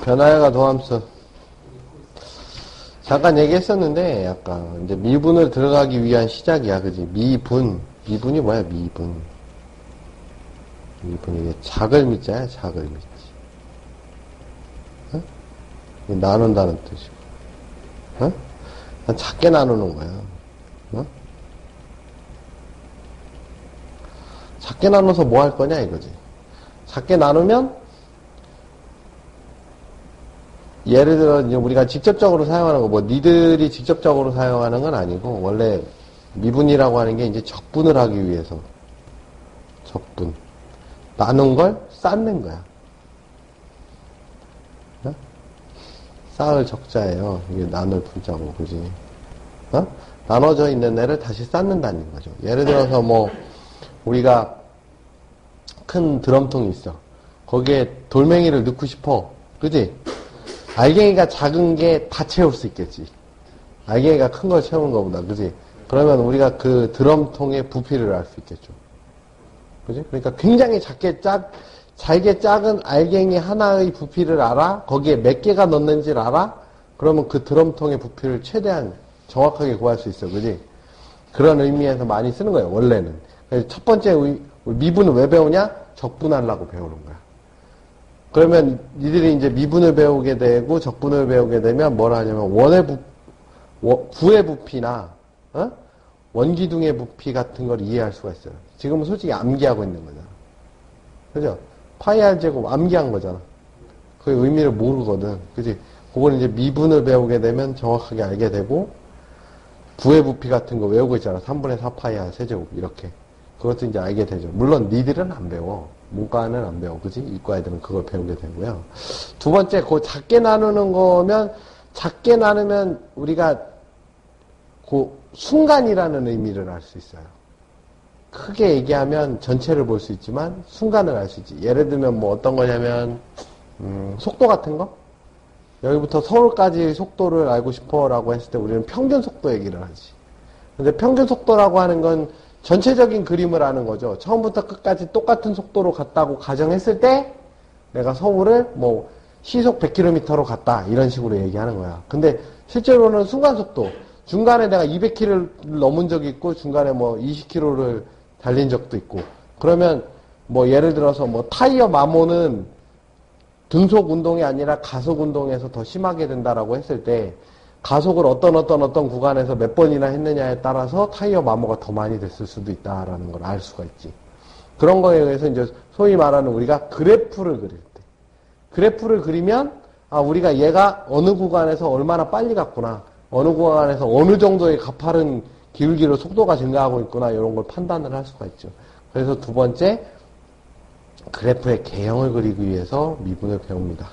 변화해가 도함수. 잠깐 얘기했었는데, 약간, 이제 미분을 들어가기 위한 시작이야, 그지? 미분. 미분이 뭐야, 미분. 미분, 이게 작을 미자야, 작을 미자. 어? 나눈다는 뜻이고. 어? 작게 나누는 거야. 어? 작게 나눠서 뭐 할 거냐, 이거지. 작게 나누면, 예를 들어, 이제 우리가 직접적으로 사용하는 거, 뭐, 니들이 직접적으로 사용하는 건 아니고, 원래 미분이라고 하는 게 이제 적분을 하기 위해서. 적분. 나눈 걸 쌓는 거야. 어? 쌓을 적자예요. 이게 나눌 분자고, 그지? 어? 나눠져 있는 애를 다시 쌓는다는 거죠. 예를 들어서 뭐, 우리가 큰 드럼통이 있어. 거기에 돌멩이를 넣고 싶어. 그지? 알갱이가 작은 게 다 채울 수 있겠지. 알갱이가 큰 걸 채우는 것보다, 그지? 그러면 우리가 그 드럼통의 부피를 알 수 있겠죠. 그지? 그러니까 굉장히 잘게 작은 알갱이 하나의 부피를 알아? 거기에 몇 개가 넣는지를 알아? 그러면 그 드럼통의 부피를 최대한 정확하게 구할 수 있어. 그지? 그런 의미에서 많이 쓰는 거예요, 원래는. 그래서 첫 번째, 미분을 왜 배우냐? 적분하려고 배우는 거야. 그러면 니들이 이제 미분을 배우게 되고 적분을 배우게 되면 뭐라 하냐면 구의 부피나 어? 원기둥의 부피 같은 걸 이해할 수가 있어요. 지금은 솔직히 암기하고 있는 거잖아. 그죠? 파이 r 제곱 암기한 거잖아. 그 의미를 모르거든. 그지? 그걸 이제 미분을 배우게 되면 정확하게 알게 되고 구의 부피 같은 거 외우고 있잖아. 3분의 4 파이 r 세제곱 이렇게. 그것도 이제 알게 되죠. 물론 니들은 안 배워. 문과는 안 배워. 그지? 이과 애들은 그걸 배우게 되고요. 두 번째, 그 작게 나누는 거면, 작게 나누면 우리가 그 순간이라는 의미를 알 수 있어요. 크게 얘기하면 전체를 볼 수 있지만, 순간을 알 수 있지. 예를 들면 뭐 어떤 거냐면, 속도 같은 거? 여기부터 서울까지 속도를 알고 싶어 라고 했을 때 우리는 평균 속도 얘기를 하지. 근데 평균 속도라고 하는 건 전체적인 그림을 아는 거죠. 처음부터 끝까지 똑같은 속도로 갔다고 가정했을 때 내가 서울을 뭐 시속 100km로 갔다 이런 식으로 얘기하는 거야. 근데 실제로는 순간속도 중간에 내가 200km를 넘은 적이 있고 중간에 뭐 20km를 달린 적도 있고 그러면 뭐 예를 들어서 뭐 타이어 마모는 등속 운동이 아니라 가속 운동에서 더 심하게 된다라고 했을 때 가속을 어떤 구간에서 몇 번이나 했느냐에 따라서 타이어 마모가 더 많이 됐을 수도 있다라는 걸 알 수가 있지. 그런 거에 의해서 이제 소위 말하는 우리가 그래프를 그릴 때. 그래프를 그리면, 아, 우리가 얘가 어느 구간에서 얼마나 빨리 갔구나. 어느 구간에서 어느 정도의 가파른 기울기로 속도가 증가하고 있구나. 이런 걸 판단을 할 수가 있죠. 그래서 두 번째, 그래프의 개형을 그리기 위해서 미분을 배웁니다.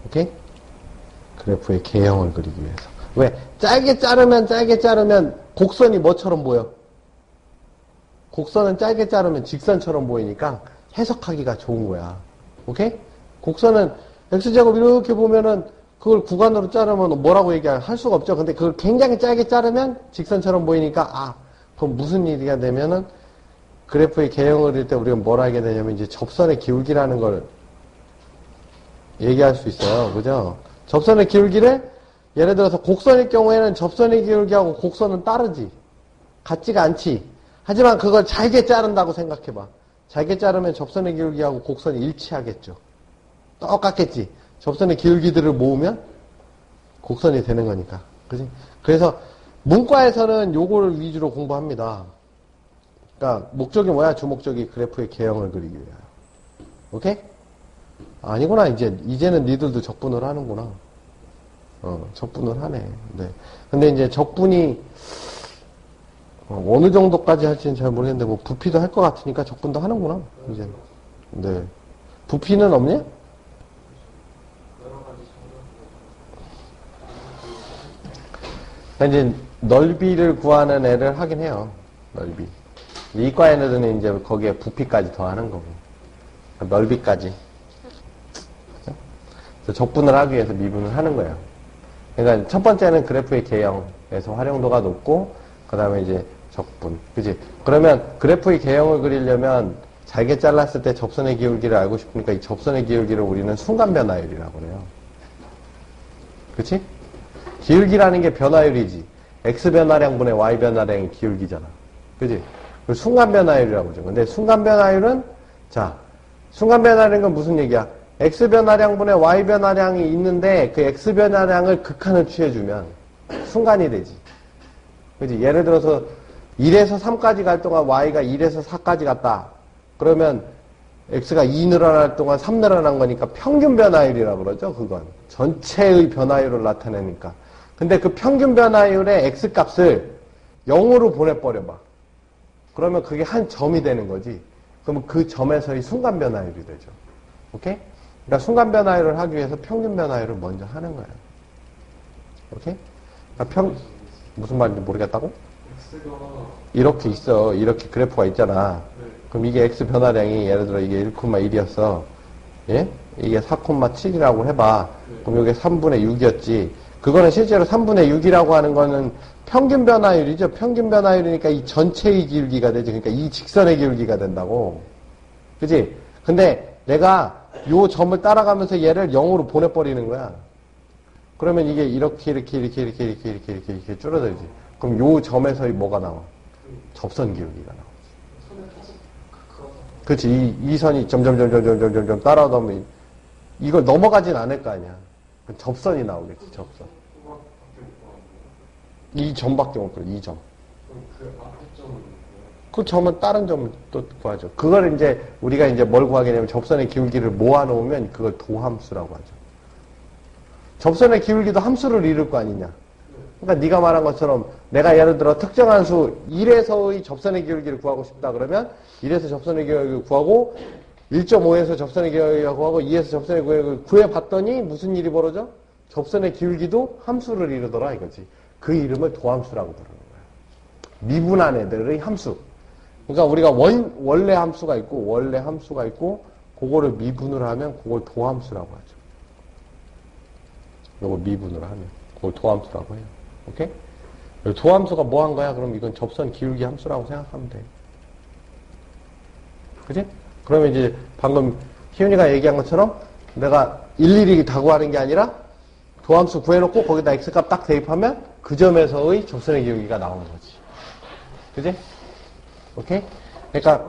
오케이? 그래프의 개형을 그리기 위해서. 왜? 짧게 자르면 곡선이 뭐처럼 보여? 곡선은 짧게 자르면 직선처럼 보이니까 해석하기가 좋은 거야. 오케이? 곡선은 x제곱 이렇게 보면은 그걸 구간으로 자르면 뭐라고 할 수가 없죠. 근데 그걸 굉장히 짧게 자르면 직선처럼 보이니까 아, 그럼 무슨 일이가 되면은 그래프의 개형을 그릴 때 우리가 뭘 알게 되냐면 이제 접선의 기울기라는 걸 얘기할 수 있어요. 그죠? 접선의 기울기를 예를 들어서 곡선일 경우에는 접선의 기울기하고 곡선은 다르지. 같지가 않지. 하지만 그걸 잘게 자른다고 생각해봐. 잘게 자르면 접선의 기울기하고 곡선이 일치하겠죠. 똑같겠지. 접선의 기울기들을 모으면 곡선이 되는 거니까. 그지? 그래서 문과에서는 요거를 위주로 공부합니다. 그러니까 목적이 뭐야? 주목적이 그래프의 개형을 그리기 위하여. 오케이? 아니구나. 이제는 니들도 적분을 하는구나. 적분을 하네. 네. 근데 이제 적분이 어느 정도까지 할지는 잘 모르겠는데 뭐 부피도 할 것 같으니까 적분도 하는구나. 이제. 네. 부피는 없냐? 이제 넓이를 구하는 애를 하긴 해요. 넓이. 이과 애들은 이제 거기에 부피까지 더하는 거고. 넓이까지. 적분을 하기 위해서 미분을 하는 거예요. 그러니까 첫 번째는 그래프의 개형에서 활용도가 높고 그 다음에 이제 적분. 그지? 그러면 그래프의 개형을 그리려면 잘게 잘랐을 때 접선의 기울기를 알고 싶으니까 이 접선의 기울기를 우리는 순간 변화율이라고 그래요. 그치? 기울기라는 게 변화율이지. x 변화량분의 y 변화량이 기울기잖아. 그치? 순간 변화율이라고 그러죠. 근데 순간 변화율은, 자, 순간 변화율인 건 무슨 얘기야? x 변화량분의 y 변화량이 있는데 그 x 변화량을 극한을 취해주면 순간이 되지. 그치? 예를 들어서 1에서 3까지 갈 동안 y가 1에서 4까지 갔다. 그러면 x가 2 늘어날 동안 3 늘어난 거니까 평균 변화율이라고 그러죠. 그건 전체의 변화율을 나타내니까. 근데 그 평균 변화율의 x 값을 0으로 보내버려봐. 그러면 그게 한 점이 되는 거지. 그러면 그 점에서의 순간 변화율이 되죠. 오케이? 그러니까 순간 변화율을 하기 위해서 평균 변화율을 먼저 하는 거예요. 오케이? 그러니까 무슨 말인지 모르겠다고? 이렇게 있어. 이렇게 그래프가 있잖아. 그럼 이게 x 변화량이 예를 들어 이게 1,1이었어. 예? 이게 4,7이라고 해봐. 그럼 이게 3분의 6이었지. 그거는 실제로 3분의 6이라고 하는 거는 평균 변화율이죠. 평균 변화율이니까 이 전체의 기울기가 되지. 그러니까 이 직선의 기울기가 된다고. 그치? 근데 내가 요 점을 따라가면서 얘를 0으로 보내버리는 거야. 그러면 이게 이렇게 줄어들지. 그럼 요 점에서의 뭐가 나와? 접선 기울기가 나와. 그치. 이 선이 점점 따라오면 이걸 넘어가진 않을 거 아니야. 접선이 나오겠지, 접선. 이 점밖에 못 그래, 이 점. 그 점은 다른 점을 또 구하죠. 그걸 이제 우리가 이제 뭘 구하겠냐면 접선의 기울기를 모아놓으면 그걸 도함수라고 하죠. 접선의 기울기도 함수를 이룰 거 아니냐. 그러니까 네가 말한 것처럼 내가 예를 들어 특정한 수 1에서의 접선의 기울기를 구하고 싶다 그러면 1에서 접선의 기울기를 구하고 1.5에서 접선의 기울기를 구하고 2에서 접선의 기울기를 구해봤더니 무슨 일이 벌어져? 접선의 기울기도 함수를 이루더라 이거지. 그 이름을 도함수라고 부르는 거야. 미분한 애들의 함수. 그러니까 우리가 원래 함수가 있고 그거를 미분을 하면 그걸 도함수라고 하죠. 요거 미분을 하면 그걸 도함수라고 해요. 오케이? 도함수가 뭐 한 거야? 그럼 이건 접선 기울기 함수라고 생각하면 돼. 그치? 그러면 이제 방금 희윤이가 얘기한 것처럼 내가 일일이 다 구하는 게 아니라 도함수 구해놓고 거기다 x값 딱 대입하면 그 점에서의 접선의 기울기가 나오는 거지. 그치? 오케이? 그러니까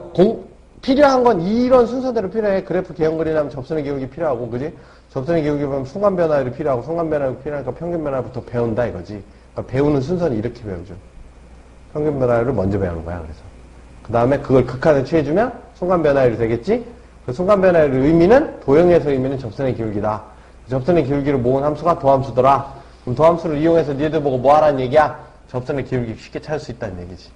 필요한 건 이런 순서대로 필요해. 그래프 개형 그리려면 접선의 기울기 필요하고, 그지? 접선의 기울기 보면 순간 변화율이 필요하고, 순간 변화율이 필요하니까 평균 변화율부터 배운다 이거지. 그러니까 배우는 순서는 이렇게 배우죠. 평균 변화율을 먼저 배우는 거야, 그래서. 그 다음에 그걸 극한을 취해주면 순간 변화율이 되겠지? 그 순간 변화율의 의미는, 도형에서 의미는 접선의 기울기다. 접선의 기울기를 모은 함수가 도함수더라. 그럼 도함수를 이용해서 니들 보고 뭐 하라는 얘기야? 접선의 기울기 쉽게 찾을 수 있다는 얘기지.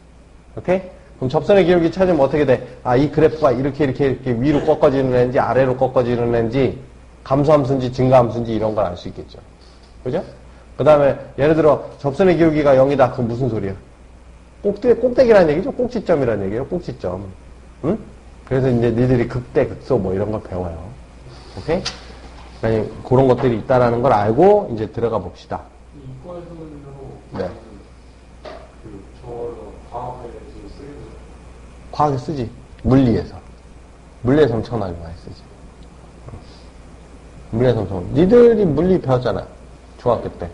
오케이? 그럼 접선의 기울기 찾으면 어떻게 돼? 아, 이 그래프가 이렇게 위로 꺾어지는 애인지 아래로 꺾어지는 애인지 감소함수인지 증가함수인지 이런 걸 알 수 있겠죠. 그죠? 그 다음에 예를 들어 접선의 기울기가 0이다. 그럼 무슨 소리야? 꼭대기라는 얘기죠? 꼭지점이라는 얘기예요. 꼭지점. 응? 그래서 이제 니들이 극대, 극소 뭐 이런 걸 배워요. 오케이? 그러니까 그런 것들이 있다라는 걸 알고 이제 들어가 봅시다. 네. 과학에 쓰지. 물리에서 엄청나게 많이 쓰지. 물리에서 엄청. 니들이 물리 배웠잖아. 중학교 때.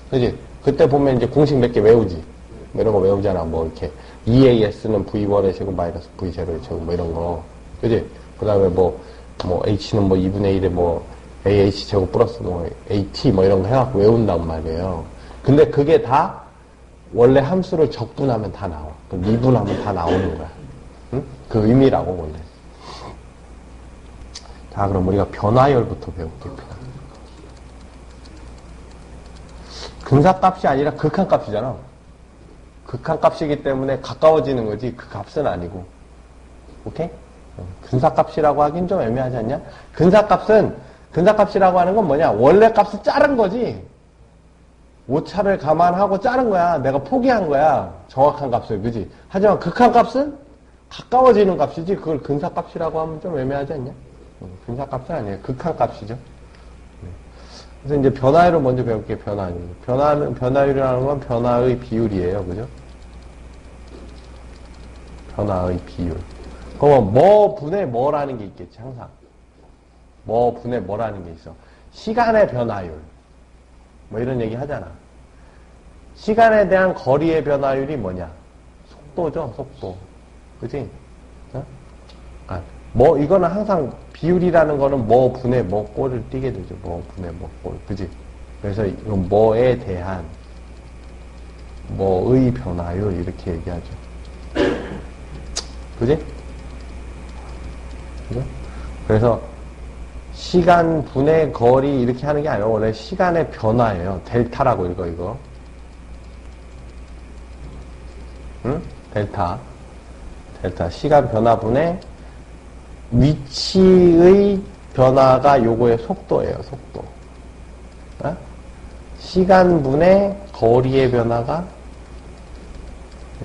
그지? 그때 보면 이제 공식 몇 개 외우지. 뭐 이런 거 외우잖아. 뭐 이렇게 EAS는 V1의 제곱 마이너스 V0의 제곱 뭐 이런 거. 그지? 그 다음에 뭐 H는 뭐 2분의 1에 뭐 AH 제곱 플러스 뭐 AT 뭐 이런 거 해갖고 외운단 말이에요. 근데 그게 다 원래 함수를 적분하면 다 나와. 미분하면 다 나오는 거야. 응? 그 의미라고 원래. 자, 그럼 우리가 변화율부터 배울게요. 근사값이 아니라 극한값이잖아. 극한값이기 때문에 가까워지는 거지 그 값은 아니고. 오케이? 근사값이라고 하긴 좀 애매하지 않냐? 근사값이라고 하는 건 뭐냐? 원래 값을 자른 거지. 오차를 감안하고 자른 거야. 내가 포기한 거야. 정확한 값을. 그지? 하지만 극한값은 가까워지는 값이지. 그걸 근사값이라고 하면 좀 애매하지 않냐? 근사값은 아니에요. 극한값이죠. 그래서 이제 변화율을 먼저 배울게요. 변화율이라는 건 변화의 비율이에요. 그죠? 변화의 비율. 그러면 뭐 분의 뭐라는 게 있겠지, 항상. 뭐 분의 뭐라는 게 있어. 시간의 변화율. 뭐 이런 얘기 하잖아. 시간에 대한 거리의 변화율이 뭐냐? 속도죠, 속도. 그지? 어? 아, 뭐, 이거는 항상 비율이라는 거는 뭐 분의 뭐 꼴을 띄게 되죠. 뭐 분의 뭐 꼴. 그지? 그래서 이건 뭐에 대한 뭐의 변화율 이렇게 얘기하죠. 그지? 그죠? 그래서 시간 분의 거리 이렇게 하는 게 아니라 원래 시간의 변화예요. 델타라고 이거. 응? 델타. 시간 변화 분의 위치의 변화가 요거의 속도예요. 속도. 어? 시간 분의 거리의 변화가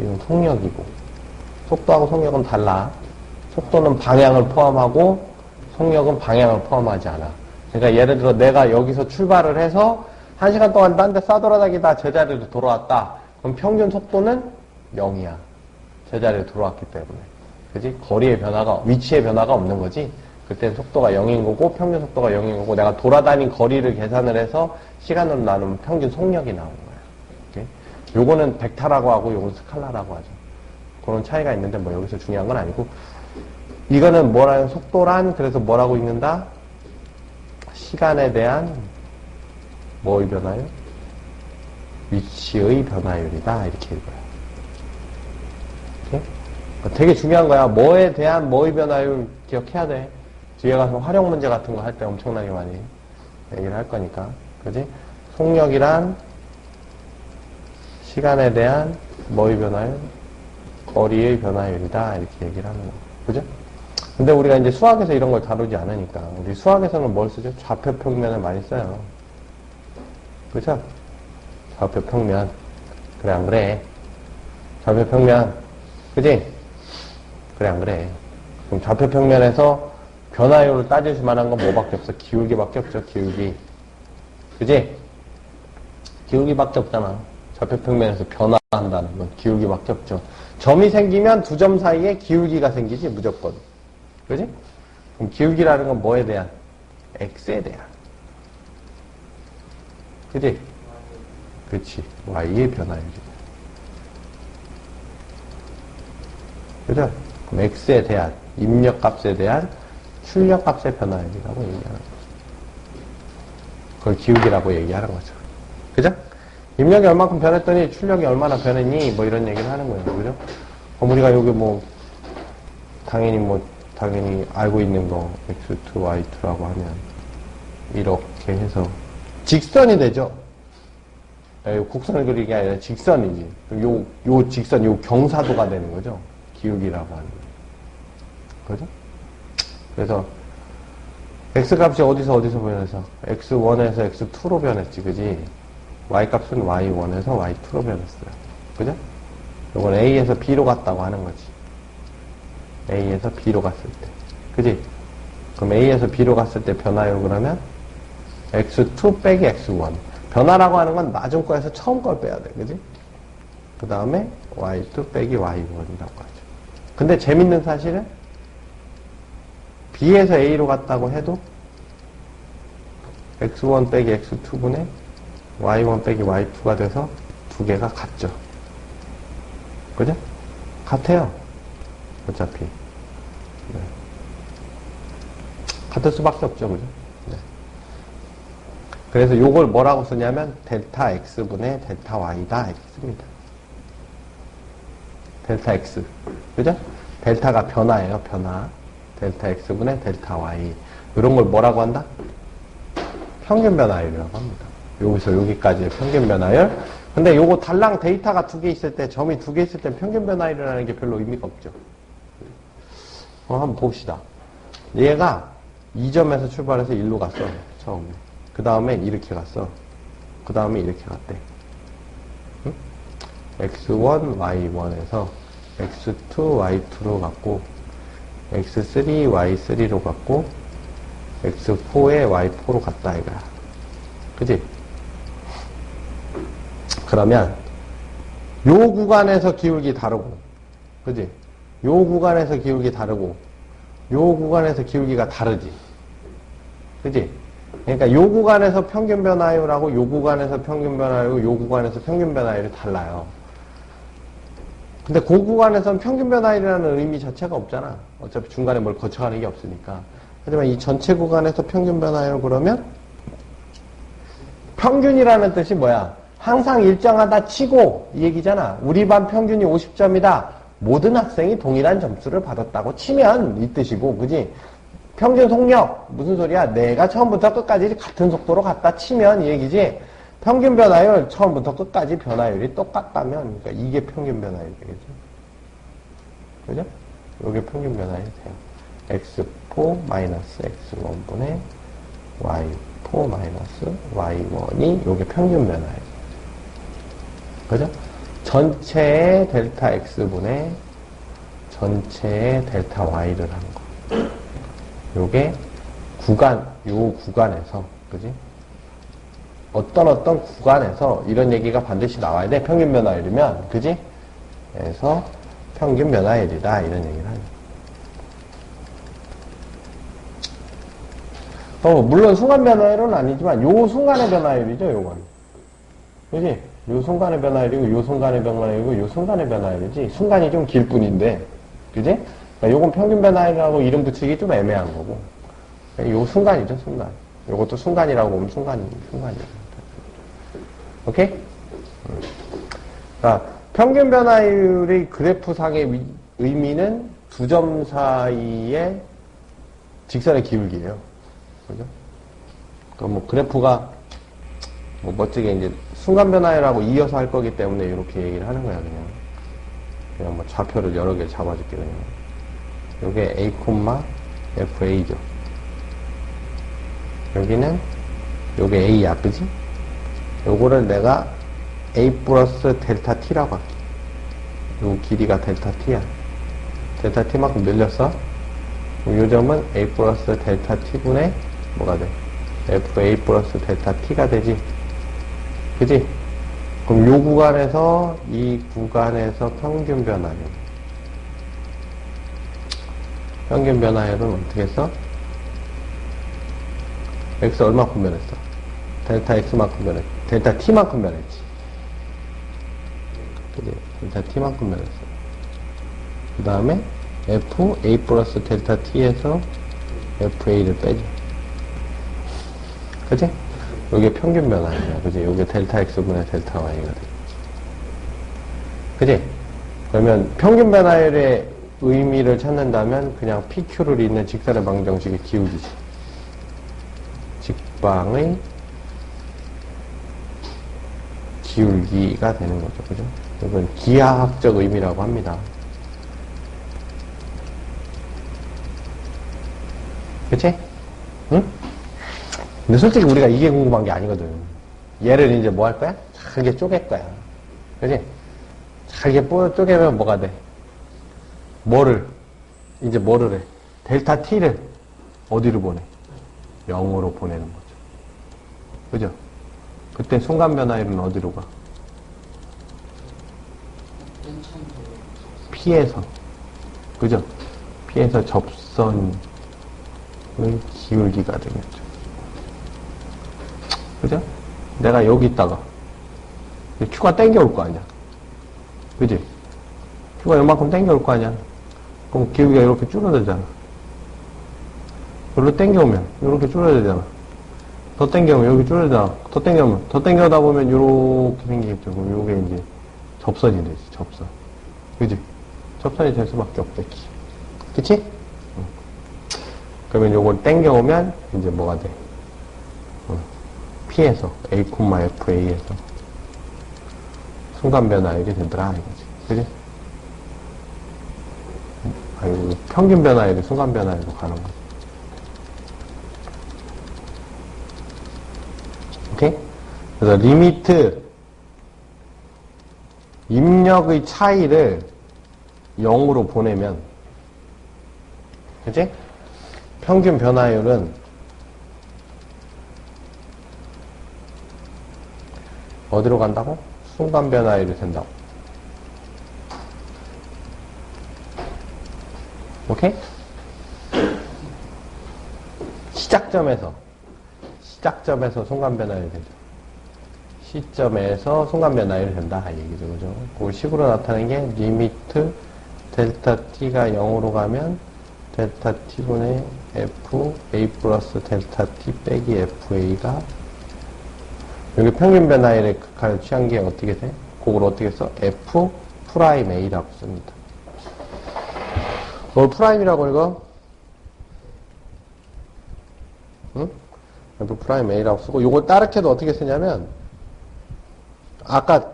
이건 속력이고, 속도하고 속력은 달라. 속도는 방향을 포함하고 속력은 방향을 포함하지 않아. 그러니까 예를 들어 내가 여기서 출발을 해서 1시간 동안 딴 데 싸돌아다니다 제자리로 돌아왔다. 그럼 평균 속도는 0이야. 제자리로 돌아왔기 때문에. 그지? 거리의 변화가, 위치의 변화가 없는 거지. 그때 속도가 0인 거고 평균 속도가 0인 거고 내가 돌아다닌 거리를 계산을 해서 시간으로 나누면 평균 속력이 나오는 거야. 오케이? 요거는 벡터라고 하고 요거는 스칼라라고 하죠. 그런 차이가 있는데 뭐 여기서 중요한 건 아니고 이거는 뭐라는 속도란 그래서 뭐라고 읽는다? 시간에 대한 뭐의 변화율? 위치의 변화율이다 이렇게 읽어요. 오케이? 되게 중요한 거야. 뭐에 대한 뭐의 변화율 기억해야 돼. 뒤에 가서 활용 문제 같은 거 할 때 엄청나게 많이 얘기를 할 거니까. 그지? 속력이란 시간에 대한 뭐의 변화율? 거리의 변화율이다. 이렇게 얘기를 하는 거. 그죠? 근데 우리가 이제 수학에서 이런 걸 다루지 않으니까. 우리 수학에서는 뭘 쓰죠? 좌표 평면을 많이 써요. 그죠? 좌표 평면. 그래, 안 그래? 좌표 평면. 그지? 그래, 안 그래? 그럼 좌표 평면에서 변화율을 따질 수 만한 건 뭐밖에 없어? 기울기밖에 없죠, 기울기. 그지? 기울기밖에 없잖아. 좌표 평면에서 변화한다는 건 기울기밖에 없죠. 점이 생기면 두 점 사이에 기울기가 생기지, 무조건. 그지? 그럼 기울기라는 건 뭐에 대한? x에 대한. 그지? 그렇지. y의 변화율이다. 그죠? 그럼 x에 대한, 입력값에 대한 출력값의 변화율이라고 얘기하는 거죠. 그걸 기울기라고 얘기하는 거죠. 그죠? 입력이 얼마큼 변했더니 출력이 얼마나 변했니? 뭐 이런 얘기를 하는 거예요. 그죠? 그럼 우리가 여기 당연히 알고 있는 거, x2, y2라고 하면, 이렇게 해서, 직선이 되죠? 곡선을 그리는 게 아니라 직선이지. 요 직선, 요 경사도가 되는 거죠? 기울기라고 하는 거. 그죠? 그래서, x값이 어디서 변해서? x1에서 x2로 변했지, 그지? y값은 y1에서 y2로 변했어요. 그죠? 이건 a에서 b로 갔다고 하는 거지. A에서 B로 갔을 때. 그지? 그럼 A에서 B로 갔을 때 변화율 그러면 X2 빼기 X1. 변화라고 하는 건 맞은 거에서 처음 걸 빼야 돼. 그지? 그 다음에 Y2 빼기 Y1이라고 하죠. 근데 재밌는 사실은 B에서 A로 갔다고 해도 X1 빼기 X2분의 Y1 빼기 Y2가 돼서 두 개가 같죠. 그죠? 같아요. 어차피. 네. 같을 수밖에 없죠, 그죠? 네. 그래서 요걸 뭐라고 쓰냐면, 델타 x분의 델타 y다, 이렇게 씁니다. 델타 x. 그죠? 델타가 변화예요, 변화. 델타 x분의 델타 y. 이런 걸 뭐라고 한다? 평균 변화율이라고 합니다. 여기서 여기까지의 평균 변화율. 근데 요거 달랑 데이터가 두 개 있을 때, 점이 두 개 있을 때 평균 변화율이라는 게 별로 의미가 없죠. 한번 봅시다. 얘가 2점에서 출발해서 1로 갔어. 처음에. 그 다음엔 이렇게 갔어. 그 다음에 이렇게 갔대. 응? x1, y1에서 x2, y2로 갔고 x3, y3로 갔고 x4에 y4로 갔다 이거야. 그지? 그러면 요 구간에서 기울기 다르고 그지? 요 구간에서 기울기 다르고 요 구간에서 기울기가 다르지. 그지? 그러니까 요 구간에서 평균 변화율하고 요 구간에서 평균 변화율하고 요 구간에서 평균 변화율이 달라요. 근데 그 구간에서는 평균 변화율이라는 의미 자체가 없잖아. 어차피 중간에 뭘 거쳐가는 게 없으니까. 하지만 이 전체 구간에서 평균 변화율 그러면 평균이라는 뜻이 뭐야? 항상 일정하다 치고 이 얘기잖아. 우리 반 평균이 50점이다. 모든 학생이 동일한 점수를 받았다고 치면 이 뜻이고, 그지? 평균 속력 무슨 소리야? 내가 처음부터 끝까지 같은 속도로 갔다 치면 이 얘기지. 평균 변화율 처음부터 끝까지 변화율이 똑같다면, 그러니까 이게 평균 변화율이 되겠죠. 그죠? 이게 평균 변화율이 돼요. x4 마이너스 x1분의 y4 마이너스 y1이 요게 평균 변화율. 그죠? 전체의 델타 x분의 전체의 델타 y를 한 거. 요게 요 구간에서, 그지? 어떤 구간에서 이런 얘기가 반드시 나와야 돼. 평균 변화율이면, 그지? 그래서 평균 변화율이다. 이런 얘기를 하죠. 물론 순간 변화율은 아니지만, 요 순간의 변화율이죠, 요건. 그지? 요 순간의 변화율이고, 요 순간의 변화율이고, 요 순간의 변화율이지. 순간이 좀 길 뿐인데, 그지? 그러니까 요건 평균 변화율이라고 이름 붙이기 좀 애매한 거고. 요 순간이죠, 순간. 요것도 순간이라고 보면 순간이에요. 오케이? 그러니까 평균 변화율의 그래프상의 의미는 두 점 사이의 직선의 기울기예요. 그죠? 그러니까 그래프가 멋지게 이제 순간 변화율하고 이어서 할 거기 때문에 이렇게 얘기를 하는 거야, 그냥 좌표를 여러 개 잡아줄게, 그냥. 요게 A, FA죠. 여기는 요게 A야, 그지? 요거를 내가 A 플러스 델타 T라고 할게. 요 길이가 델타 T야. 델타 T만큼 늘렸어. 요 점은 A 플러스 델타 T분의 뭐가 돼? FA 플러스 델타 T가 되지. 그지? 그럼 요 구간에서 이 구간에서 평균 변화율. 평균 변화율은 어떻게 했어? X 얼마큼 변했어? 델타 X만큼 변했지. 델타 T만큼 변했지. 그지? 델타 T만큼 변했어. 그 다음에 F, A 플러스 델타 T에서 FA를 빼줘. 그지? 요게 평균 변화율이야. 그지? 요게 델타 X분의 델타 Y가 돼. 그지? 그러면 평균 변화율의 의미를 찾는다면 그냥 PQ를 잇는 직선의 방정식의 기울기지. 직방의 기울기가 되는 거죠. 그죠? 이건 기하학적 의미라고 합니다. 그치? 응? 근데 솔직히 우리가 이게 궁금한 게 아니거든. 얘를 이제 뭐 할 거야? 잘게 쪼갤 거야. 그치? 잘게 쪼개면 뭐가 돼? 이제 뭐를 해? 델타 T를 어디로 보내? 0으로 보내는 거죠. 그죠? 그때 순간 변화율은 어디로 가? P에서. 그죠? P에서 접선의 기울기가 되겠죠. 그죠? 내가 여기 있다가 Q가 땡겨올 거 아니야. 그지? Q가 이만큼 땡겨올 거 아니야. 그럼 기울기가 이렇게 줄어들잖아. 여기로 땡겨오면 이렇게 줄어들잖아. 더 땡겨오면 여기 줄어들잖아. 더 땡겨오면 더 땡겨다 보면 이렇게 생기겠죠. 그럼 요게 이제 접선이 되지. 접선. 그지? 접선이 될 수밖에 없겠지. 그치? 응. 그러면 요걸 땡겨오면 이제 뭐가 돼? P에서 A, FA에서 순간 변화율이 되더라 이거지. 그지? 아이고, 평균 변화율이 순간 변화율로 가는 거지. 오케이? 그래서 리미트 입력의 차이를 0으로 보내면, 그치? 평균 변화율은 어디로 간다고? 순간 변화율이 된다고. 오케이? 시작점에서 순간 변화율이 되죠. 시점에서 순간 변화율이 된다. 이 얘기죠. 그죠? 그 식으로 나타나는 게 리미트 델타 t가 0으로 가면 델타 t분의 f a 플러스 델타 t 빼기 fa가 여기 평균 변화율의 극한을 취한 게 어떻게 돼? 그걸 어떻게 써? f 프라임 a라고 씁니다. 뭘 프라임이라고 읽어? 응? f 프라임 a라고 쓰고 요걸 따르게도 어떻게 쓰냐면 아까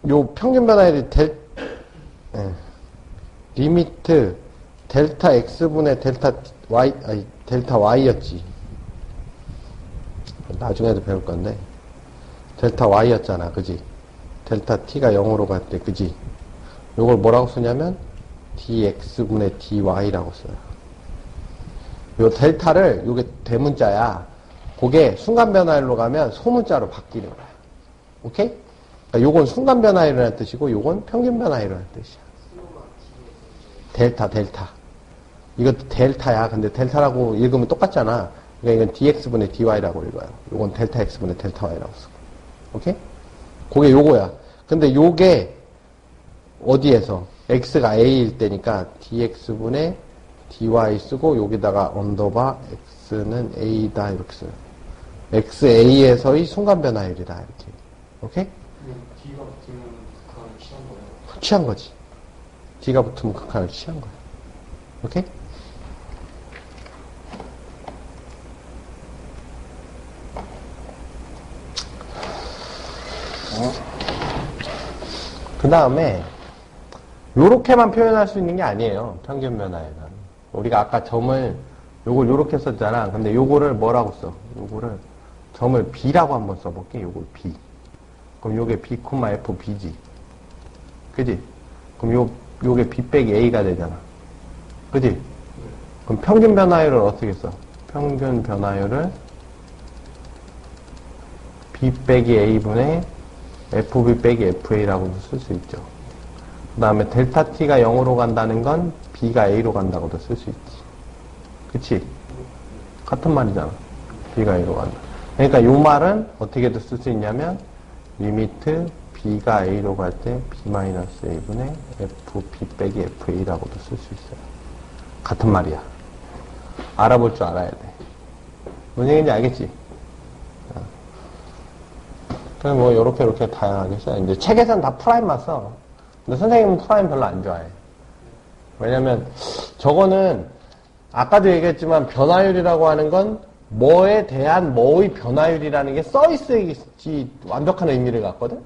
요 평균 변화율이 리미트 델타 x분의 델타 y 아니 델타 y였지. 나중에도 배울 건데 델타 y였잖아. 그지? 델타 t가 0으로 갈 때 그지? 요걸 뭐라고 쓰냐면 dx분의 dy라고 써요. 요 델타를 요게 대문자야. 그게 순간 변화율로 가면 소문자로 바뀌는 거야. 오케이? 그러니까 요건 순간 변화율이라는 뜻이고 요건 평균 변화율이라는 뜻이야. 델타. 이것도 델타야. 근데 델타라고 읽으면 똑같잖아. 그러니까 이건 dx분의 dy라고 읽어요. 요건 델타 x분의 델타 y라고 쓰고. 오케이? 그게 요거야. 근데 요게 어디에서? x가 a일 때니까 dx분의 dy 쓰고 여기다가 언더바 x는 a다 이렇게 써요. xa에서의 순간 변화율이다 이렇게. 오케이? D가 붙으면 극한을 취한 거예요? 취한 거지. D가 붙으면 극한을 취한 거야. 오케이? 그 다음에 요렇게만 표현할 수 있는 게 아니에요. 평균 변화에는. 우리가 아까 점을 요걸 요렇게 썼잖아. 근데 요거를 뭐라고 써? 요거를 점을 B라고 한번 써볼게. 요걸 B. 그럼 요게 B, F, B지. 그지? 그럼 요게 B 빼기 A가 되잖아. 그지? 그럼 평균 변화율을 어떻게 써? 평균 변화율을 B 빼기 A분의 FB 빼기 FA라고도 쓸 수 있죠. 그 다음에 델타 T가 0으로 간다는 건 B가 A로 간다고도 쓸 수 있지. 그치? 같은 말이잖아. B가 A로 간다. 그러니까 요 말은 어떻게도 쓸 수 있냐면 리미트 B가 A로 갈 때 B-A분의 FB 빼기 FA라고도 쓸 수 있어요. 같은 말이야. 알아볼 줄 알아야 돼. 뭔 얘기인지 알겠지? 그럼 뭐 요렇게 다양하게 써요. 이제 책에서는 다 프라임만 써. 근데 선생님은 프라임 별로 안 좋아해. 왜냐면 저거는 아까도 얘기했지만 변화율이라고 하는 건 뭐에 대한 뭐의 변화율이라는 게 써있어야지 완벽한 의미를 갖거든?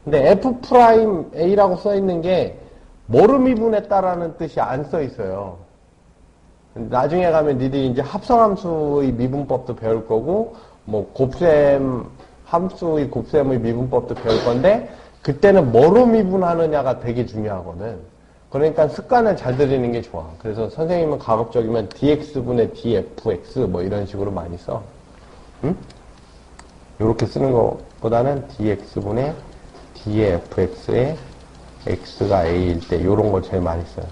근데 F 프라임 A라고 써있는 게 뭐를 미분했다라는 뜻이 안 써있어요. 나중에 가면 니들이 이제 합성함수의 미분법도 배울 거고, 뭐 곱셈, 함수의 곱셈의 미분법도 배울 건데, 그때는 뭐로 미분하느냐가 되게 중요하거든. 그러니까 습관을 잘 들이는 게 좋아. 그래서 선생님은 가급적이면 dx분의 dfx 뭐 이런 식으로 많이 써. 응? 요렇게 쓰는 것보다는 dx분의 dfx에 x가 a일 때 요런 걸 제일 많이 써요.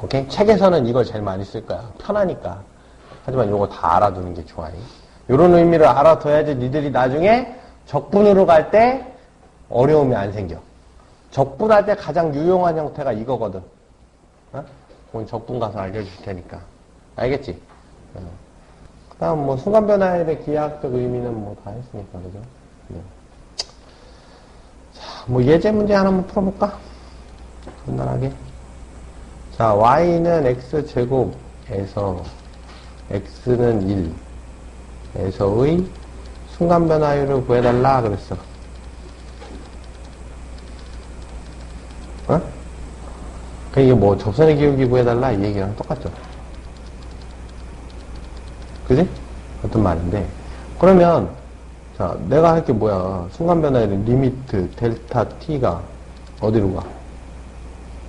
오케이? 책에서는 이걸 제일 많이 쓸 거야. 편하니까. 하지만 요거 다 알아두는 게 좋아. 요런 의미를 알아둬야지 니들이 나중에 적분으로 갈 때 어려움이 안 생겨. 적분할 때 가장 유용한 형태가 이거거든. 어? 그건 적분 가서 알려줄 테니까. 알겠지? 그 다음 뭐 순간변화율의 기하학적 의미는 뭐 다 했으니까, 그죠? 네. 자, 뭐 예제 문제 하나만 풀어볼까? 간단하게. 자, y는 x제곱에서 x는 1에서의 순간변화율을 구해달라 그랬어. 어? 그 이게 뭐 접선의 기울기 구해달라 이 얘기랑 똑같죠. 그지? 어떤 말인데. 그러면 자 내가 할 게 뭐야. 순간변화율의 리미트 델타 t가 어디로 가?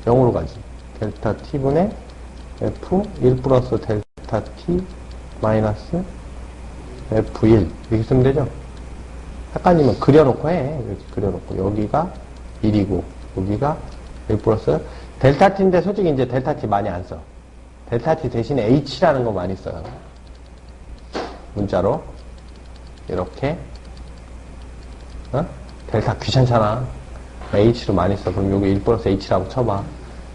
0으로 가지. 델타 t분의 f 1 플러스 델타 t 마이너스 f1 이렇게 쓰면 되죠. 헷갈리면 그려놓고 해. 이렇게 그려놓고 여기가 1이고 여기가 1 플러스 델타 t인데 솔직히 이제 델타 t 많이 안 써. 델타 t 대신에 h라는 거 많이 써요. 문자로. 이렇게. 델타 귀찮잖아. h로 많이 써. 그럼 요게 1 플러스 h라고 쳐봐.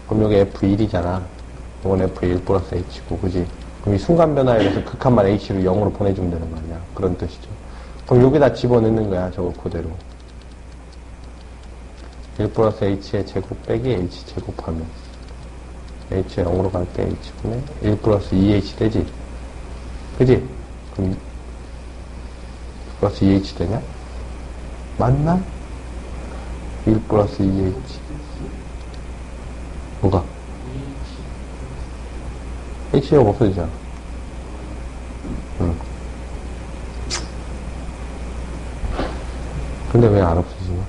그럼 요게 f1이잖아. 요건 f1 플러스 h고, 그지? 그럼 이 순간 변화에 의해서 극한만 h로 0으로 보내주면 되는 거 아니야. 그런 뜻이죠. 그럼 여기다 집어넣는 거야, 저거 그대로. 1 플러스 h의 제곱 빼기 h 제곱하면 h가 0으로 갈 때 h분의 1 플러스 2h 되지? 그지? 그럼 플러스 2h 되냐? 맞나? 1 플러스 2h 뭐가? h가 없어지잖아. 응. 근데 왜 안 없어지냐?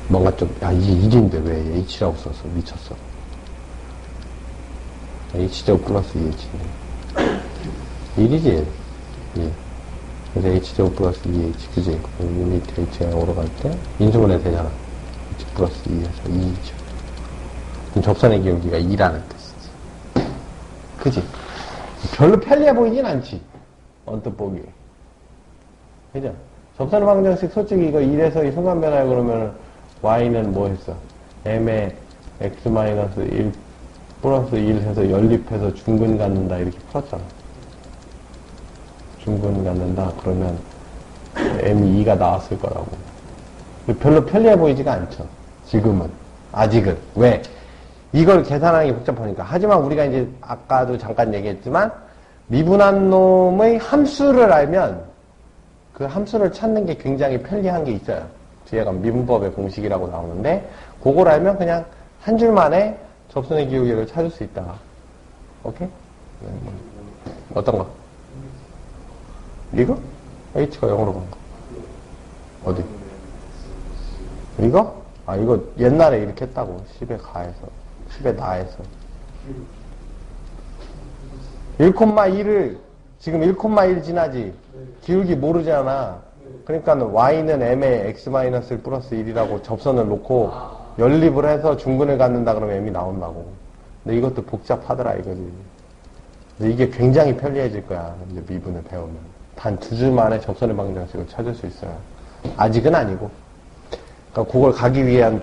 뭔가 좀, 야, 이게 1인데 왜 h라고 썼어? 미쳤어. h제곱 플러스 2h인데. 1이지? 예. 그래서 h제곱 플러스 2h, 그지? 리미트 h가 0으로 갈 때, 인수분해 되잖아. h 플러스 2에서 2죠. 그럼 접선의 기울기가 2라는 뜻이지. 그지? 별로 편리해 보이진 않지. 언뜻 보기에. 그죠? 접선의 방정식 솔직히 이거 1에서 이 순간 변화에 그러면 y는 뭐 했어? m에 x-1 플러스 1 해서 연립해서 중근 갖는다 이렇게 풀었잖아. 중근 갖는다 그러면 m이 2가 나왔을 거라고. 별로 편리해 보이지가 않죠. 지금은. 아직은. 왜? 이걸 계산하기 복잡하니까. 하지만 우리가 이제 아까도 잠깐 얘기했지만 미분한 놈의 함수를 알면 그 함수를 찾는 게 굉장히 편리한 게 있어요. 뒤에 가면 미분법의 공식이라고 나오는데 그걸 알면 그냥 한 줄 만에 접선의 기울기를 찾을 수 있다. 오케이? 어떤 거? 이거? h가 0으로 간 거. 어디? 이거? 아, 이거 옛날에 이렇게 했다고. 10에 가해서. 10에 나해서. 1,2를 지금 1,1 지나지. 기울기 모르잖아. 그러니까 y는 m에 x-1 플러스 1이라고 접선을 놓고 연립을 해서 중근을 갖는다 그러면 m이 나온다고. 근데 이것도 복잡하더라 이거지. 근데 이게 굉장히 편리해질 거야. 이제 미분을 배우면. 단 2줄 만에 접선의 방정식을 찾을 수 있어요. 아직은 아니고. 그러니까 그걸 가기 위한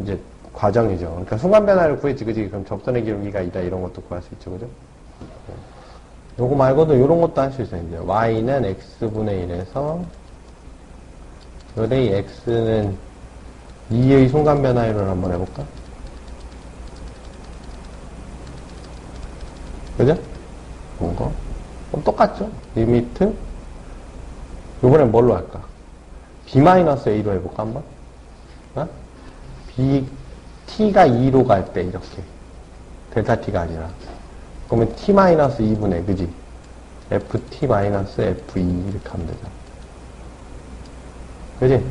이제 과정이죠. 그러니까 순간 변화를 구했지, 그지? 그럼 접선의 기울기가 있다 이런 것도 구할 수 있죠, 그죠? 요거 말고도 이런 것도 할 수 있어요. 이제 y는 x분의 1에서 요래 x는 2의 순간 변화율을 한번 해볼까? 그죠? 이거 똑같죠? 리미트 요번엔 뭘로 할까? b-a로 해볼까 한번? 어? t가 2로 갈 때 이렇게 델타 t가 아니라 그러면 t-2분의 그지? ft-f2 이렇게 하면 되죠. 그지?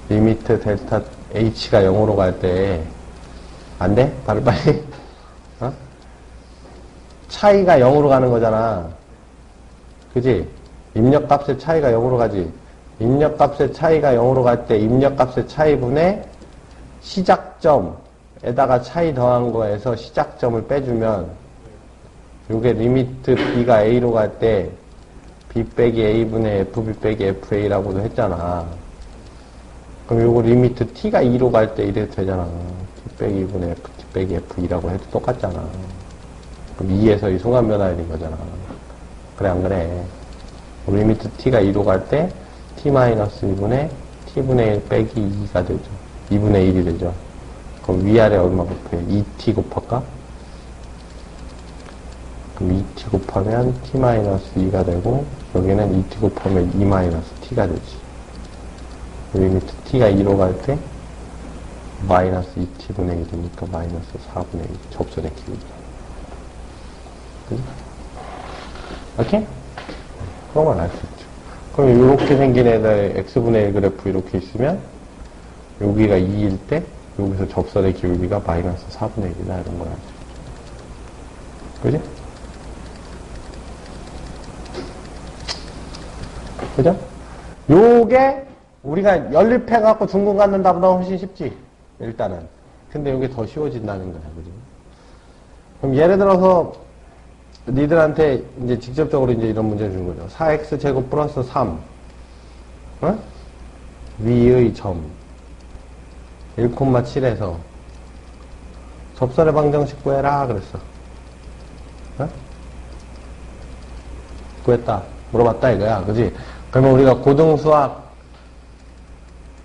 리미트 델타 h가 0으로 갈 때 안 돼? 빨리 어? 차이가 0으로 가는 거잖아. 그지? 입력값의 차이가 0으로 가지. 입력값의 차이가 0으로 갈 때 입력값의 차이분의 시작점에다가 차이 더한 거에서 시작점을 빼주면 요게 리미트 b가 a로 갈 때 b 빼기 a분의 fb 빼기 fa라고도 했잖아. 그럼 요거 리미트 t가 2로 갈 때 이래도 되잖아. t 빼기 2분의 ft 빼기 f2라고 해도 똑같잖아. 그럼 2에서 이 순간 변화율인 거잖아. 그래 안 그래? 리미트 t가 2로 갈 때 t-2분의 t분의 1 빼기 2가 되죠. 2분의 1이 되죠. 그럼 위아래 얼마 곱해? 2t 곱할까? 그럼 2t 곱하면 t-2가 되고 여기는 2t 곱하면 2-t가 되지. 리미트 t가 2로 갈 때 마이너스 2t분의 1이니까 마이너스 4분의 1 접선의 기울기. 그죠? 오케이? 그런 걸 알 수 있죠. 그럼 이렇게 생긴 애들 x분의 1 그래프 이렇게 있으면 여기가 2일 때 여기서 접선의 기울기가 마이너스 4분의 1이다 이런 걸 알 수 있죠. 그지? 그죠? 요게 우리가 연립해갖고 중근 갖는 답보다 훨씬 쉽지. 일단은. 근데 이게 더 쉬워진다는 거야, 그지? 그럼 예를 들어서, 니들한테 이제 직접적으로 이제 이런 문제 준 거죠. 4x 제곱 플러스 3. 어? 위의 점. 1,7에서 접선의 방정식 구해라, 그랬어. 어? 구했다. 물어봤다, 이거야. 그지? 그러면 우리가 고등수학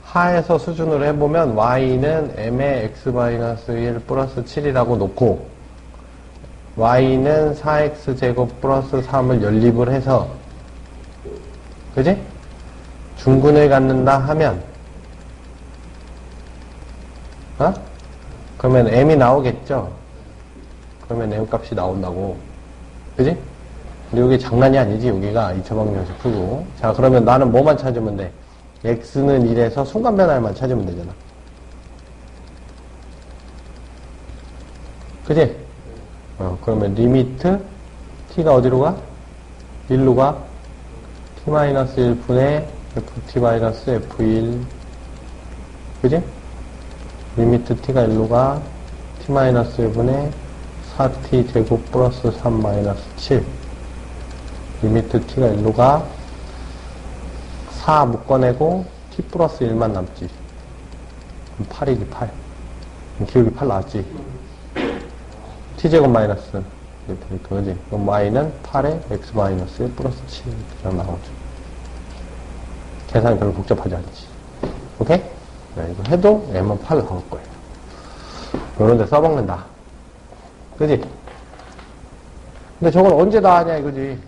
하에서 수준으로 해보면 y는 m의 x-1 플러스 7이라고 놓고 y는 4x 제곱 플러스 3을 연립을 해서 그지? 중근을 갖는다 하면 어? 그러면 m이 나오겠죠? 그러면 m 값이 나온다고 그지? 근데 여기 장난이 아니지 여기가 2차 방정식 풀고 자 그러면 나는 뭐만 찾으면 돼? x는 1에서 순간 변화만 찾으면 되잖아. 그지? 그러면 리미트 t가 어디로 가? 1로 가? t-1분의 ft-f1 그지? 리미트 t가 1로 가? t-1분의 4t 제곱 플러스 3 7 리미트 t가 1로 가? 4 묶어내고 t 플러스 1만 남지. 그럼 8이지 8. 기울기 8 나왔지. t제곱 마이너스 그거지. 그럼 y는 8에 x 마이너스 1 플러스 7 이렇게 나오죠. 계산이 별로 복잡하지 않지. 오케이? 네, 이거 해도 m은 8 나올 거예요. 요런 데 써먹는다. 그지? 근데 저걸 언제 다 하냐 이거지.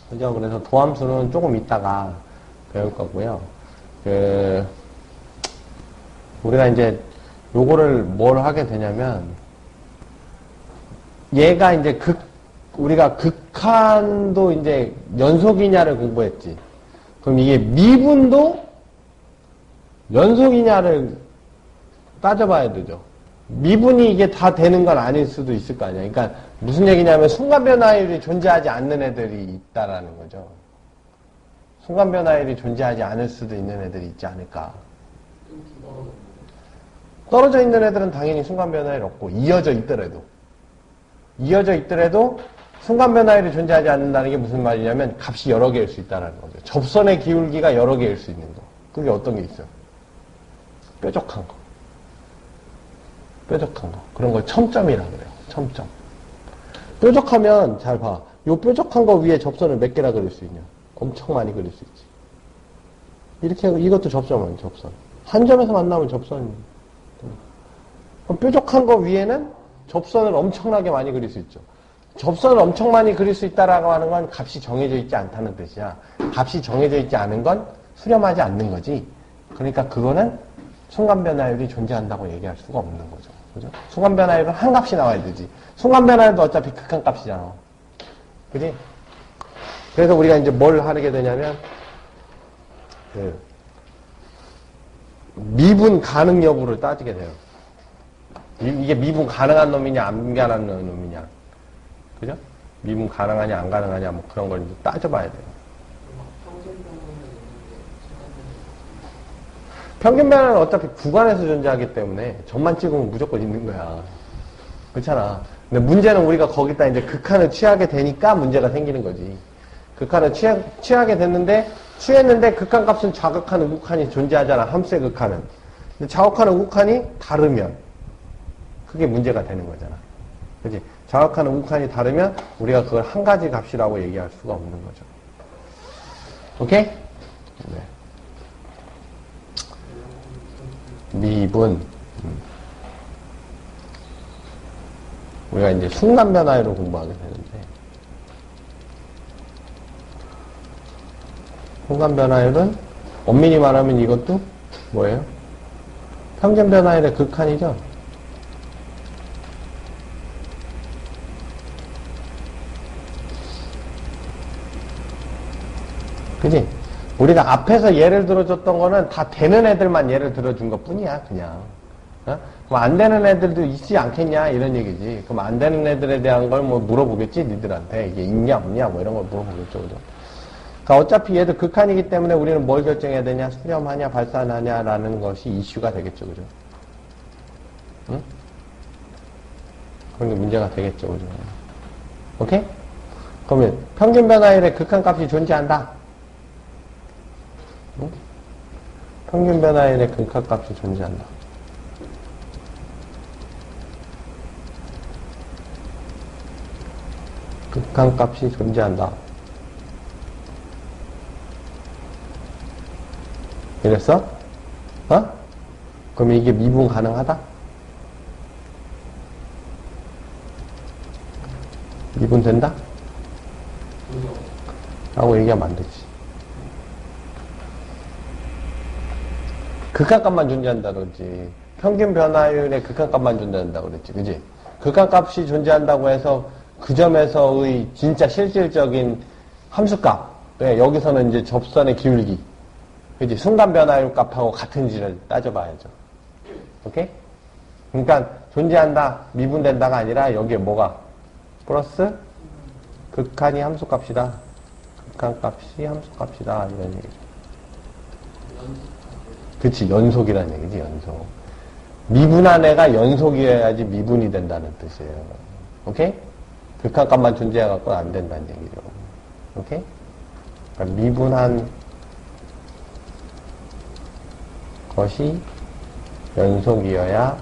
그죠? 그래서 도함수는 조금 이따가 배울 거고요. 우리가 이제 요거를 뭘 하게 되냐면, 얘가 이제 우리가 극한도 이제 연속이냐를 공부했지. 그럼 이게 미분도 연속이냐를 따져봐야 되죠. 미분이 이게 다 되는 건 아닐 수도 있을 거 아니야. 그러니까 무슨 얘기냐면 순간변화율이 존재하지 않는 애들이 있다라는 거죠. 순간변화율이 존재하지 않을 수도 있는 애들이 있지 않을까. 떨어져 있는 애들은 당연히 순간변화율 없고 이어져 있더라도 순간변화율이 존재하지 않는다는 게 무슨 말이냐면 값이 여러 개일 수 있다는 거죠. 접선의 기울기가 여러 개일 수 있는 거. 그게 어떤 게 있어요? 뾰족한 거. 그런 걸 첨점이라 그래요. 첨점. 뾰족하면 잘 봐. 요 뾰족한 거 위에 접선을 몇 개나 그릴 수 있냐? 엄청 많이 그릴 수 있지. 이렇게 이것도 접선이에요. 접선. 한 점에서 만나면 접선입니다. 그럼 뾰족한 거 위에는 접선을 엄청나게 많이 그릴 수 있죠. 접선을 엄청 많이 그릴 수 있다라고 하는 건 값이 정해져 있지 않다는 뜻이야. 값이 정해져 있지 않은 건 수렴하지 않는 거지. 그러니까 그거는 순간변화율이 존재한다고 얘기할 수가 없는 거죠. 그죠? 순간변화율은 한 값이 나와야 되지. 순간변화율도 어차피 극한 값이잖아. 그지? 그래서 우리가 이제 뭘 하게 되냐면, 미분 가능 여부를 따지게 돼요. 이게 미분 가능한 놈이냐, 안 가능한 놈이냐. 그죠? 미분 가능하냐, 안 가능하냐, 뭐 그런 걸 이제 따져봐야 돼요. 평균 변화는 어차피 구간에서 존재하기 때문에 점만 찍으면 무조건 있는 거야. 그렇잖아. 근데 문제는 우리가 거기다 이제 극한을 취하게 되니까 문제가 생기는 거지. 극한을 취하게 됐는데, 취했는데 극한 값은 좌극한, 우극한이 존재하잖아. 함수의 극한은. 근데 좌극한, 우극한이 다르면 그게 문제가 되는 거잖아. 그치? 좌극한, 우극한이 다르면 우리가 그걸 한 가지 값이라고 얘기할 수가 없는 거죠. 오케이? 네. 미분. 우리가 이제 순간 변화율을 공부하게 되는데, 순간 변화율은 엄밀히 말하면 이것도 뭐예요? 평균 변화율의 극한이죠? 그지? 우리가 앞에서 예를 들어줬던 거는 다 되는 애들만 예를 들어준 것 뿐이야, 그냥. 어? 그럼 안 되는 애들도 있지 않겠냐, 이런 얘기지. 그럼 안 되는 애들에 대한 걸 뭐 물어보겠지, 니들한테. 이게 있냐, 없냐, 뭐 이런 걸 물어보겠죠, 그죠? 그러니까 어차피 얘도 극한이기 때문에 우리는 뭘 결정해야 되냐? 수렴하냐, 발산하냐라는 것이 이슈가 되겠죠, 그죠? 응? 그런 게 문제가 되겠죠, 그죠? 오케이? 그러면 평균 변화율의 극한값이 존재한다. 응? 평균 변화율의 극한값이 존재한다. 극한값이 존재한다. 이랬어? 어? 그럼 이게 미분 가능하다? 미분 된다? 라고 얘기하면 안 되지. 극한값만 존재한다 그러지. 평균 변화율의 극한값만 존재한다 그랬지. 그지? 극한값이 존재한다고 해서 그 점에서의 진짜 실질적인 함수값. 네, 여기서는 이제 접선의 기울기. 그지? 순간 변화율 값하고 같은지를 따져봐야죠. 오케이? 그러니까 존재한다, 미분된다가 아니라 여기에 뭐가? 플러스 극한이 함수값이다. 극한값이 함수값이다. 이런 얘기죠. 그치, 연속이라는 얘기지, 연속. 미분한 애가 연속이어야지 미분이 된다는 뜻이에요. 오케이? 극한값만 존재해갖고는 안 된다는 얘기죠. 오케이? 그러니까 미분한 것이 연속이어야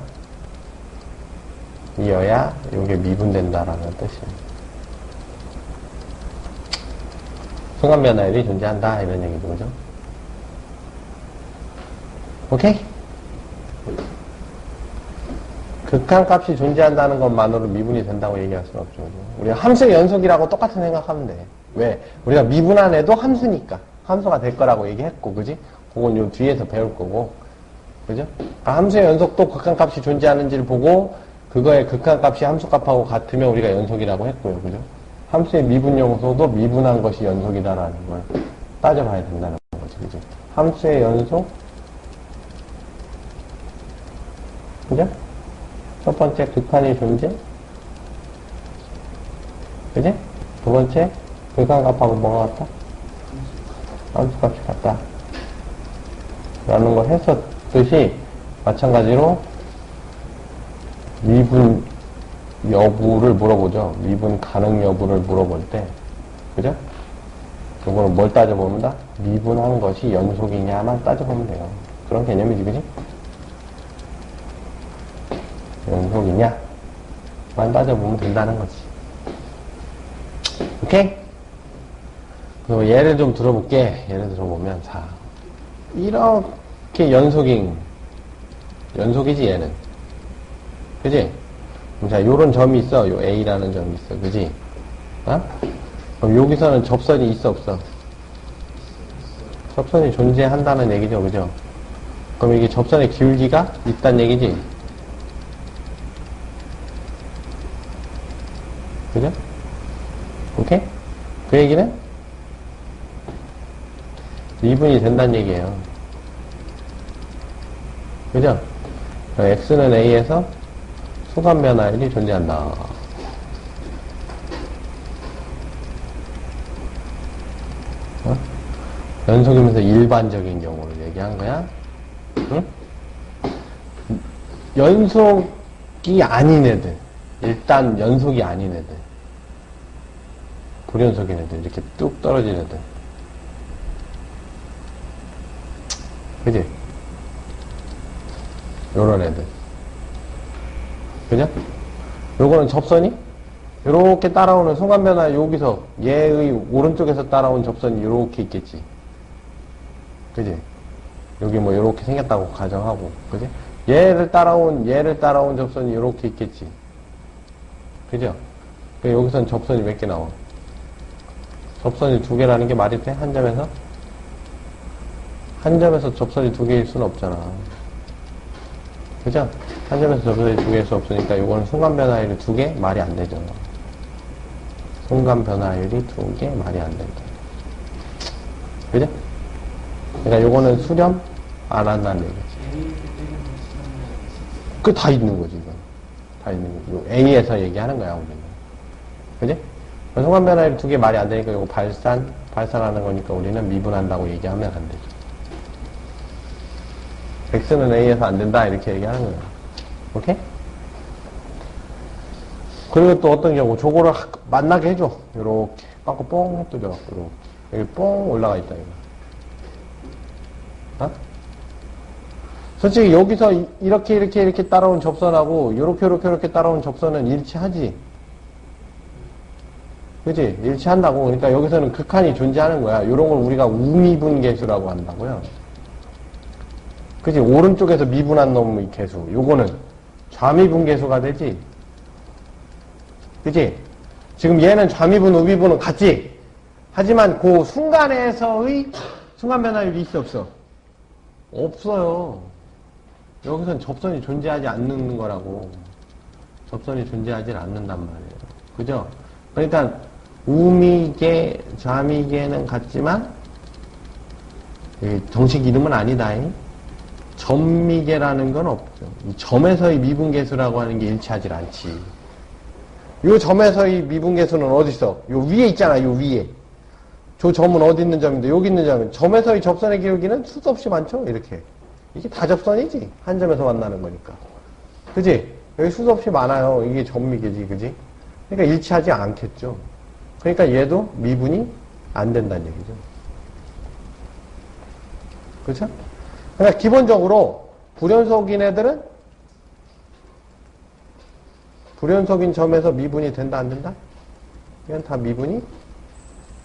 이게 미분된다라는 뜻이에요. 순간 변화율이 존재한다 이런 얘기죠, 그죠? 오케이? 극한값이 존재한다는 것만으로 미분이 된다고 얘기할 수는 없죠, 그죠? 우리가 함수의 연속이라고 똑같은 생각하면 돼. 왜? 우리가 미분한 애도 함수니까 함수가 될 거라고 얘기했고, 그지? 그건 요 뒤에서 배울 거고, 그죠? 그러니까 함수의 연속도 극한값이 존재하는지를 보고 그거의 극한값이 함수값하고 같으면 우리가 연속이라고 했고요, 그죠? 함수의 미분 요소도 미분한 것이 연속이다라는 걸 따져봐야 된다는 거지, 그죠? 함수의 연속, 그죠? 첫 번째 극한이 존재, 그지? 두 번째 극한값하고 뭐가 같다? 함수값이 같다. 라는 걸 했었듯이 마찬가지로 미분 여부를 물어보죠. 미분 가능 여부를 물어볼 때, 그죠? 이거는 뭘 따져봅니다? 미분한 것이 연속이냐만 따져보면 돼요. 그런 개념이지, 그지? 연속이냐만 따져보면 된다는 거지. 오케이? 그럼 예를 좀 들어볼게. 예를 들어보면, 자, 이렇게 연속이지, 얘는. 그지? 자, 요런 점이 있어. 요 A라는 점이 있어. 그지? 어? 그럼 여기서는 접선이 있어, 없어? 접선이 존재한다는 얘기죠. 그죠? 그럼 이게 접선의 기울기가 있다는 얘기지? 그죠? 오케이? 그 얘기는? 미분이 된다는 얘기예요. 그죠? X는 A에서 순간 변화율이 존재한다. 어? 연속이면서 일반적인 경우를 얘기한 거야. 응? 연속이 아닌 애들. 일단 연속이 아닌 애들. 불연속인 애들. 이렇게 뚝 떨어진 애들. 그지? 요런 애들. 그죠? 요거는 접선이 요렇게 따라오는 순간변화 여기서 얘의 오른쪽에서 따라온 접선이 요렇게 있겠지. 그지? 여기 뭐 요렇게 생겼다고 가정하고. 그지? 얘를 따라온 접선이 요렇게 있겠지. 그죠? 여기선 접선이 몇 개 나와? 접선이 두 개라는 게 말이 돼? 한 점에서? 한 점에서 접선이 두 개일 수는 없잖아. 그죠? 한 점에서 접선이 두 개일 수 없으니까 이거는 순간 변화율이 두 개? 말이 안 되죠. 순간 변화율이 두 개? 말이 안 된다. 그죠? 그러니까 이거는 수렴 안 한다는 얘기지. 그 다 있는 거지, 이건. 다 있는 거지. A에서 얘기하는 거야, 우리는. 그지? 순간 변화율 두 개 말이 안 되니까 이거 발산하는 거니까 우리는 미분한다고 얘기하면 안 되죠. x는 a에서 안 된다 이렇게 얘기하는 거예요. 오케이? 그리고 또 어떤 경우 저거를 만나게 해줘. 요렇게 깎고 뽕 뚫려갖고 요렇게 여기 뽕 올라가 있다 이거. 어? 솔직히 여기서 이렇게 따라온 접선하고 요렇게 따라온 접선은 일치하지. 그치? 일치한다고. 그러니까 여기서는 극한이 존재하는 거야. 요런 걸 우리가 우미분계수라고 한다고요. 그치? 오른쪽에서 미분한 놈의 계수. 요거는 좌미분계수가 되지. 그치? 지금 얘는 좌미분, 우미분은 같지? 하지만 그 순간에서의 순간 변화율이 있어, 없어? 없어요. 여기선 접선이 존재하지 않는 거라고. 접선이 존재하지 않는단 말이에요. 그죠? 그러니까 우미계, 좌미계는 같지만 정식 이름은 아니다. 점미계라는 건 없죠. 이 점에서의 미분계수라고 하는 게 일치하지 않지. 요 점에서의 미분계수는 어디 있어? 요 위에 있잖아. 요 위에. 저 점은 어디 있는 점인데 여기 있는 점은 점에서의 접선의 기울기는 수도 없이 많죠. 이렇게. 이게 다 접선이지. 한 점에서 만나는 거니까. 그지? 여기 수도 없이 많아요. 이게 점미계지. 그지? 그러니까 일치하지 않겠죠. 그러니까 얘도 미분이 안 된다는 얘기죠. 그렇죠? 그러니까 기본적으로 불연속인 애들은 불연속인 점에서 미분이 된다 안 된다? 이건 다 미분이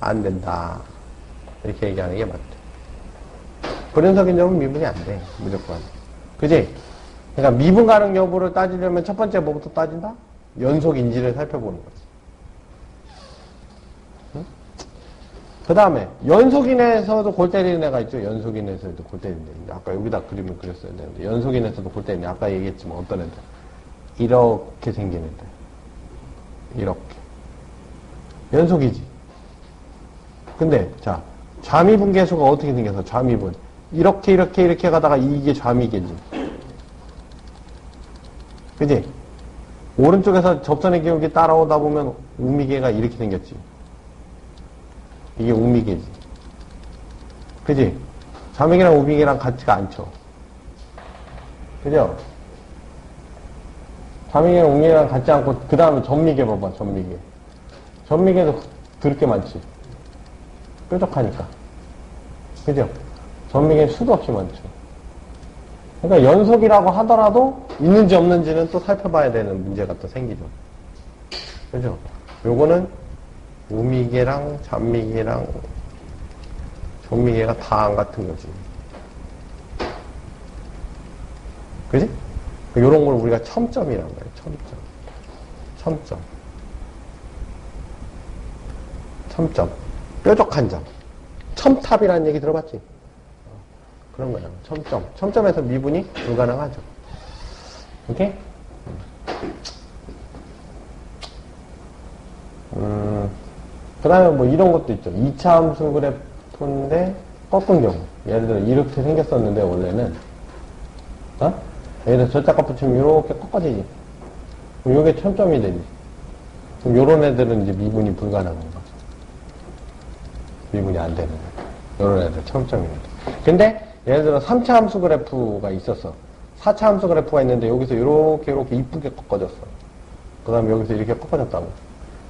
안 된다. 이렇게 얘기하는 게 맞죠. 불연속인 점은 미분이 안 돼. 무조건. 그지? 그러니까 미분 가능 여부를 따지려면 첫 번째 뭐부터 따진다? 연속인지를 살펴보는 거지. 응? 그 다음에 연속인에서도 골 때리는 애가 있죠. 연속인에서도 골 때리는 애. 아까 여기다 그림을 그렸어야 되는데 연속인에서도 골 때리는 애. 아까 얘기했지만 어떤 애들. 이렇게 생긴 애들. 이렇게. 연속이지. 근데 자 좌미분계수가 어떻게 생겨서 좌미분. 이렇게 가다가 이게 좌미계지. 그지? 오른쪽에서 접선의 기울기 따라오다 보면 우미계가 이렇게 생겼지. 이게 우미계지. 그지? 좌미계랑 우미계랑 같지가 않죠. 그죠? 좌미계랑 우미계랑 같지 않고 그 다음에 점미계 봐봐. 점미계. 점미계도 드럽게 많지. 뾰족하니까. 그죠? 점미계 수도 없이 많죠. 그러니까 연속이라고 하더라도 있는지 없는지는 또 살펴봐야 되는 문제가 또 생기죠. 그죠? 요거는 우미계랑 잔미계랑 점미계가 다 안 같은 거지. 그지? 요런 걸 우리가 첨점이라는 거예요. 첨점. 뾰족한 점. 첨탑이라는 얘기 들어봤지? 그런 거야. 첨점에서 미분이 불가능하죠. 오케이? 그 다음에 뭐 이런 것도 있죠. 2차 함수 그래프인데 꺾은 경우. 예를 들어 이렇게 생겼었는데 원래는 예를 들어 절대값 붙이면 이렇게 꺾어지지. 그럼 이게 첨점이 되지. 그럼 요런 애들은 이제 미분이 불가능한 거죠. 미분이 안 되는 거예요. 요런 애들 첨점입니다. 근데 예를 들어 3차 함수 그래프가 있었어. 4차 함수 그래프가 있는데 여기서 이렇게 이쁘게 꺾어졌어. 그 다음에 여기서 이렇게 꺾어졌다고.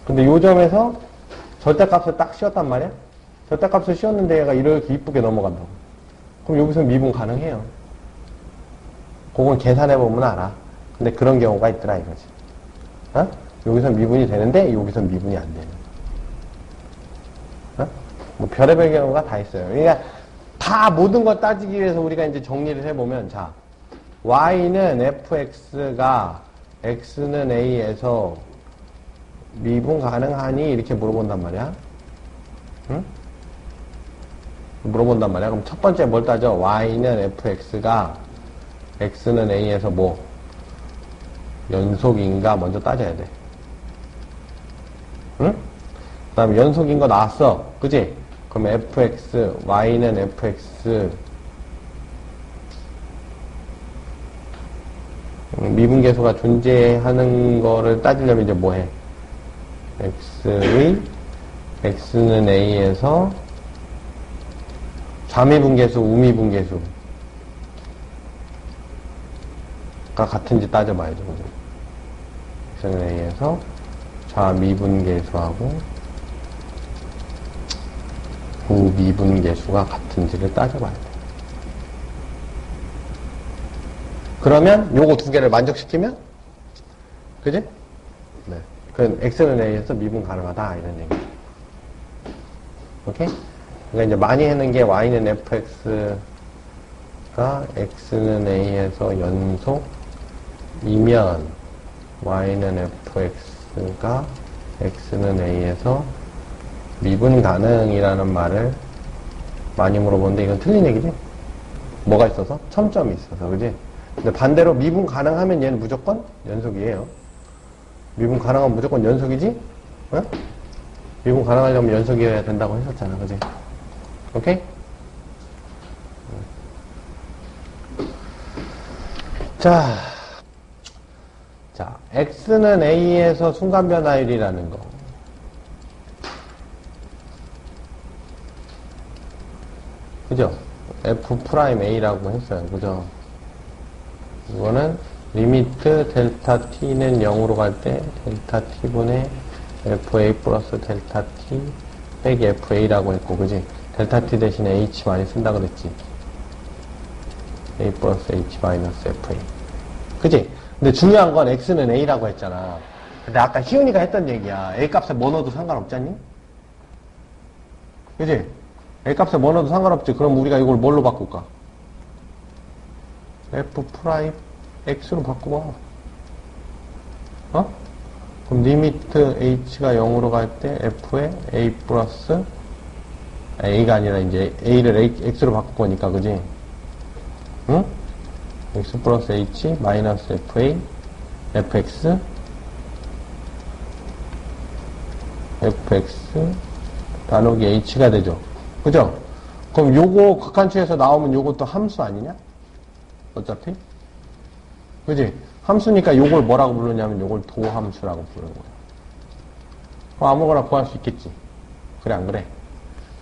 근데 요 점에서 절대값을 딱 씌웠단 말이야? 절대값을 씌웠는데 얘가 이렇게 이쁘게 넘어간다고. 그럼 여기서 미분 가능해요. 그건 계산해보면 알아. 근데 그런 경우가 있더라 이거지. 여기서 미분이 되는데 여기서 미분이 안 되는. 뭐 별의별 경우가 다 있어요. 그러니까 다 모든 걸 따지기 위해서 우리가 이제 정리를 해보면 자 y는 fx가 x는 a에서 미분 가능하니 이렇게 물어본단 말이야. 응? 물어본단 말이야. 그럼 첫 번째 뭘 따져? y는 fx가 x는 a에서 뭐 연속인가 먼저 따져야 돼. 응? 그 다음에 연속인 거 나왔어. 그지? 그럼 fx, y는 fx 미분계수가 존재하는 거를 따지려면 이제 뭐 해? x는 a에서 좌미분계수, 우미분계수가 같은지 따져봐야죠. 그죠? x는 a에서 좌미분계수하고 우미분계수가 같은지를 따져봐야 돼. 그러면 요거 두 개를 만족시키면, 그지? 네. 그럼 x는 a에서 미분 가능하다 이런 얘기죠. 오케이? 그러니까 이제 많이 하는 게 y는 fx가 x는 a에서 연속이면 y는 fx가 x는 a에서 미분 가능이라는 말을 많이 물어보는데 이건 틀린 얘기지? 뭐가 있어서? 첨점이 있어서, 그지? 근데 반대로 미분 가능하면 얘는 무조건 연속이에요. 미분 가능하면 무조건 연속이지? 어? 미분 가능하려면 연속이어야 된다고 했었잖아, 그지? 오케이? 자, x는 a에서 순간 변화율이라는 거. 그죠? f'a라고 했어요. 그죠? 이거는 리미트 델타 t는 0으로 갈 때 델타 t분의 fa 플러스 델타 t 빼기 fa라고 했고, 그지? 델타 t 대신에 h 많이 쓴다 그랬지? a 플러스 h 마이너스 fa. 그지? 근데 중요한 건 x는 a라고 했잖아. 근데 아까 희은이가 했던 얘기야. a 값에 뭐 넣어도 상관없잖니? 그지? a 값에 뭐 넣어도 상관없지. 그럼 우리가 이걸 뭘로 바꿀까? f 프라임 x로 바꿔봐. 어? 그럼 리미트 h가 0으로 갈 때 f에 a 플러스 a가 아니라 이제 a를 x로 바꿀 거니까, 그지? 응? x 플러스 h 마이너스 fa fx 나누기 h가 되죠. 그죠? 그럼 요거 극한추에서 나오면 요것도 함수 아니냐? 어차피? 그지? 함수니까 요걸 뭐라고 부르냐면 요걸 도함수라고 부르는 거야. 아무거나 구할 수 있겠지. 그래, 안 그래?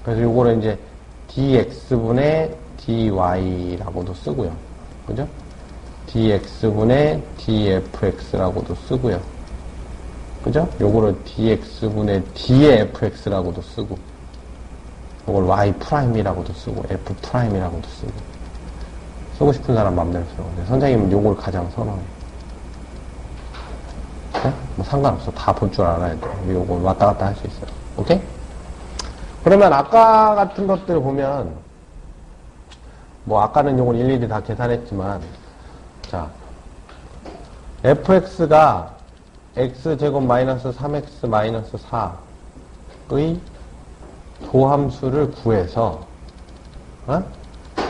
그래서 요거를 이제 dx분의 dy라고도 쓰고요. 그죠? dx분의 dfx라고도 쓰고요. 그죠? 요거를 dx분의 d의 fx라고도 쓰고, 요걸 y'이라고도 쓰고, f'이라고도 쓰고. 쓰고 싶은 사람 맘대로 써. 선생님은 요걸 가장 선호해. 네? 뭐 상관없어. 다 볼 줄 알아야 돼. 요걸 왔다 갔다 할 수 있어요. 오케이? 그러면 아까 같은 것들 보면, 뭐 아까는 요걸 일일이 다 계산했지만, 자, fx가 x제곱 마이너스 3x 마이너스 4의 도함수를 구해서, 어?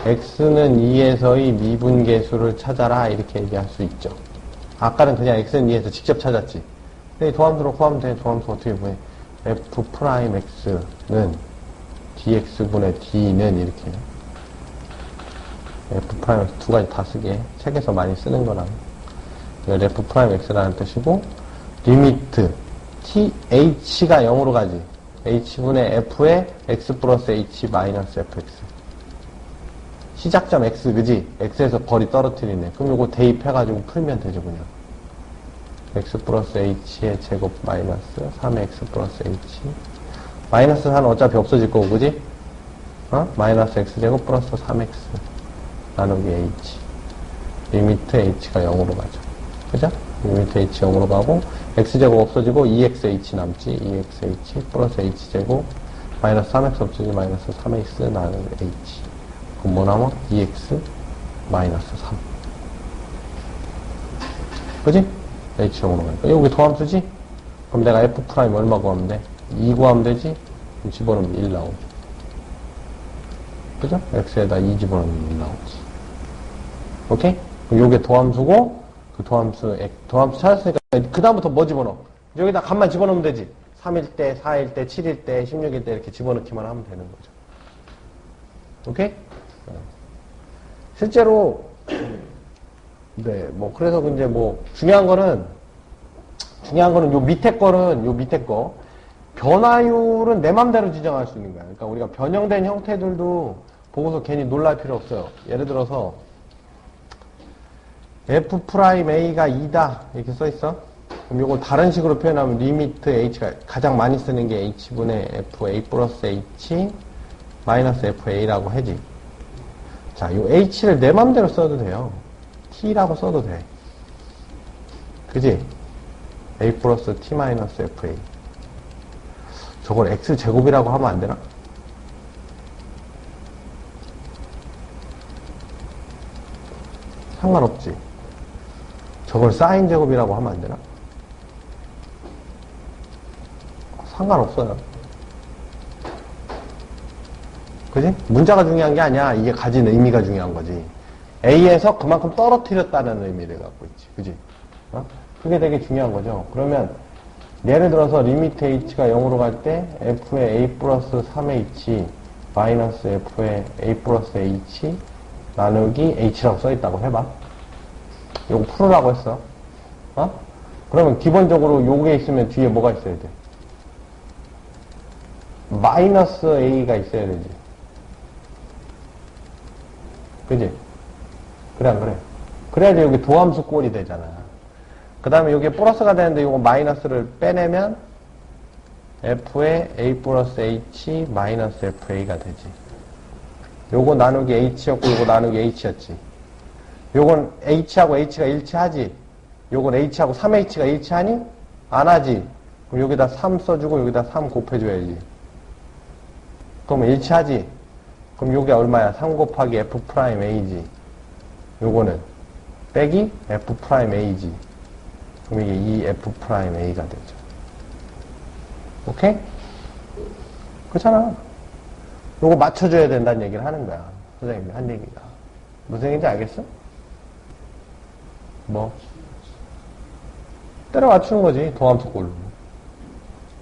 x는 2에서의 미분계수를 찾아라 이렇게 얘기할 수 있죠. 아까는 그냥 x는 2에서 직접 찾았지. 근데 도함수로 구하면 돼. 도함수 어떻게 구해? f'x는 dx분의 d는 이렇게 f'x 두 가지 다 쓰게. 책에서 많이 쓰는 거랑 f'x라는 뜻이고, 리미트 h가 0으로 가지. h분의 f에 x 플러스 h 마이너스 fx. 시작점 x, 그지? x에서 거리 떨어뜨리네. 그럼 요거 대입해가지고 풀면 되죠, 그냥. x 플러스 h의 제곱 마이너스 3x 플러스 h. 마이너스 4는 어차피 없어질 거고, 그지? 어? 마이너스 x제곱 플러스 3x 나누기 h. 리미트 h가 0으로 가죠. 그죠? 리미트 h 0으로 가고, x제곱 없어지고 2xh 남지. 2xh 플러스 h제곱 마이너스 3x 없어지고 마이너스 3x 나누기 h. 그럼 뭐 남아? 2x 마이너스 3. 그지? h0으로 가니까. 여기 도함수지? 그럼 내가 f 프라임 얼마 구하면 돼? 2 구하면 되지? 그럼 집어넣으면 1 나오죠. 그죠? x에다 2 집어넣으면 1 나오지. 오케이? 그럼 요게 도함수고, 그 도함수 찾았으니까, 그 다음부터 뭐 집어넣어? 여기다 값만 집어넣으면 되지. 3일 때, 4일 때, 7일 때, 16일 때 이렇게 집어넣기만 하면 되는 거죠. 오케이? 실제로, 네, 뭐, 그래서 이제 뭐, 중요한 거는 중요한 거는 요 밑에 거는 요 밑에 거 변화율은 내 맘대로 지정할 수 있는 거야. 그러니까 우리가 변형된 형태들도 보고서 괜히 놀랄 필요 없어요. 예를 들어서 F'A가 2다 이렇게 써 있어. 그럼 이걸 다른 식으로 표현하면 리미트 H가 가장 많이 쓰는 게 H분의 FA 플러스 H 마이너스 FA라고 하지. 자, 이 H를 내 맘대로 써도 돼요. T라고 써도 돼. 그지? A 플러스 T 마이너스 FA. 저걸 X제곱이라고 하면 안 되나? 상관없지. 저걸 사인 제곱이라고 하면 안 되나? 상관없어요. 그지? 문자가 중요한 게 아니야. 이게 가진 의미가 중요한 거지. A에서 그만큼 떨어뜨렸다는 의미를 갖고 있지. 그지? 어? 그게 되게 중요한 거죠. 그러면 예를 들어서 리미트 H가 0으로 갈 때 F의 A 플러스 3H 마이너스 F의 A 플러스 H 나누기 H라고 써있다고 해봐. 요거 풀으라고 했어. 어? 그러면 기본적으로 요게 있으면 뒤에 뭐가 있어야 돼? 마이너스 A가 있어야 되지. 그지? 그래 안 그래? 그래야지 여기 도함수 꼴이 되잖아. 그 다음에 여기 플러스가 되는데 요거 마이너스를 빼내면 F의 A 플러스 H 마이너스 FA가 되지. 요거 나누기 H였고 요거 나누기 H였지. 요건 H하고 H가 일치하지. 요건 H하고 3H가 일치하니? 안 하지. 그럼 여기다 3 써주고 여기다 3 곱해줘야지. 그러면 일치하지. 그럼 요게 얼마야? 3 곱하기 F'A지. 요거는 빼기 F'A지. 그럼 이게 2F'A가 되죠. 오케이? 그렇잖아. 요거 맞춰줘야 된다는 얘기를 하는 거야. 선생님이 한 얘기가. 무슨 얘기인지 알겠어? 뭐? 때려 맞추는 거지. 도함수 꼴로.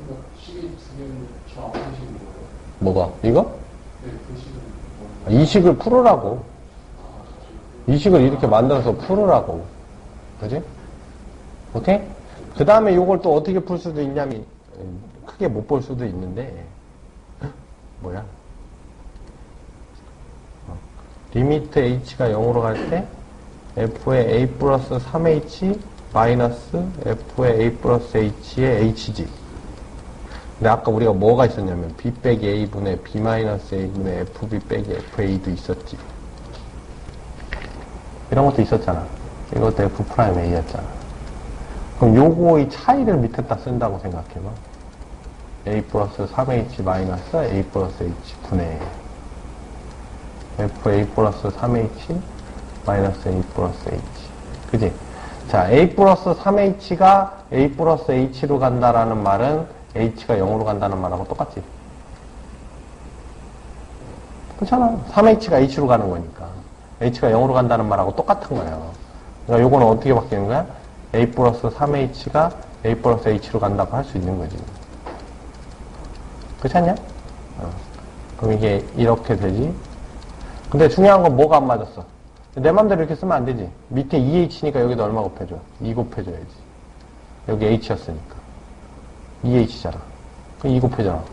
그러니까 식이 두 개는 저 아무 식인 거예요? 뭐가? 이거? 네, 그 식은 뭐? 이 식을 풀으라고. 이 식을 이렇게 만들어서 풀으라고. 그지? 오케이? 그 다음에 요걸 또 어떻게 풀 수도 있냐면, 크게 못 볼 수도 있는데, 뭐야? 리미트 H가 0으로 갈 때, F의 A 플러스 3H 마이너스 F의 A 플러스 H의 H지. 근데 아까 우리가 뭐가 있었냐면, B 빼기 A분의 B 마이너스 A분의 FB 빼기 FA도 있었지. 이런 것도 있었잖아. 이것도 F'A였잖아. 그럼 요거의 차이를 밑에다 쓴다고 생각해봐. A 플러스 3H 마이너스 A 플러스 H 분의 F A 플러스 3H 마이너스 A 플러스 H. 그지? 자, A 플러스 3H가 A 플러스 H로 간다라는 말은 H가 0으로 간다는 말하고 똑같지? 그렇잖아. 3H가 H로 가는 거니까. H가 0으로 간다는 말하고 똑같은 거예요. 그러니까 요거는 어떻게 바뀌는 거야? A 플러스 3H가 A 플러스 H로 간다고 할 수 있는 거지. 그렇지 않냐? 그럼 이게 이렇게 되지. 근데 중요한 건 뭐가 안 맞았어? 내 맘대로 이렇게 쓰면 안 되지. 밑에 2H니까 여기다 얼마 곱해줘? 2 곱해줘야지. 여기 H였으니까. 2H잖아. 그럼 2 곱해잖아.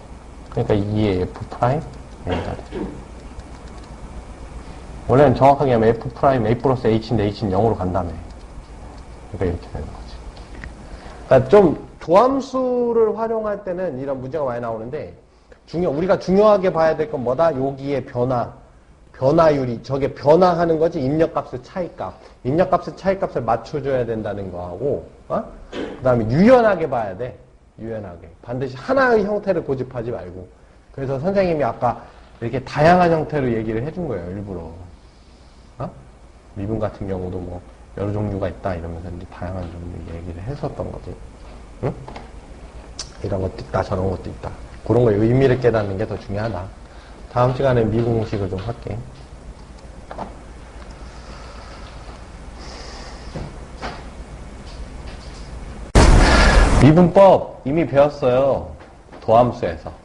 그러니까 2의 F'A가 돼. 원래는 정확하게 하면 F' A 플러스 H인데 H는 0으로 간다며. 그러니까 이렇게 되는 거지. 그러니까 좀 조함수를 활용할 때는 이런 문제가 많이 나오는데 우리가 중요하게 봐야 될 건 뭐다? 여기에 변화율이 저게 변화하는 거지. 입력값의 차이값. 입력값의 차이값을 맞춰줘야 된다는 거하고 그 다음에 유연하게 봐야 돼. 유연하게. 반드시 하나의 형태를 고집하지 말고. 그래서 선생님이 아까 이렇게 다양한 형태로 얘기를 해준 거예요. 일부러. 미분 같은 경우도 뭐 여러 종류가 있다 이러면서 이제 다양한 종류 얘기를 했었던 거지. 응? 이런 것도 있다 저런 것도 있다. 그런 거의 의미를 깨닫는 게 더 중요하다. 다음 시간에 미분공식을 좀 할게. 미분법 이미 배웠어요. 도함수에서.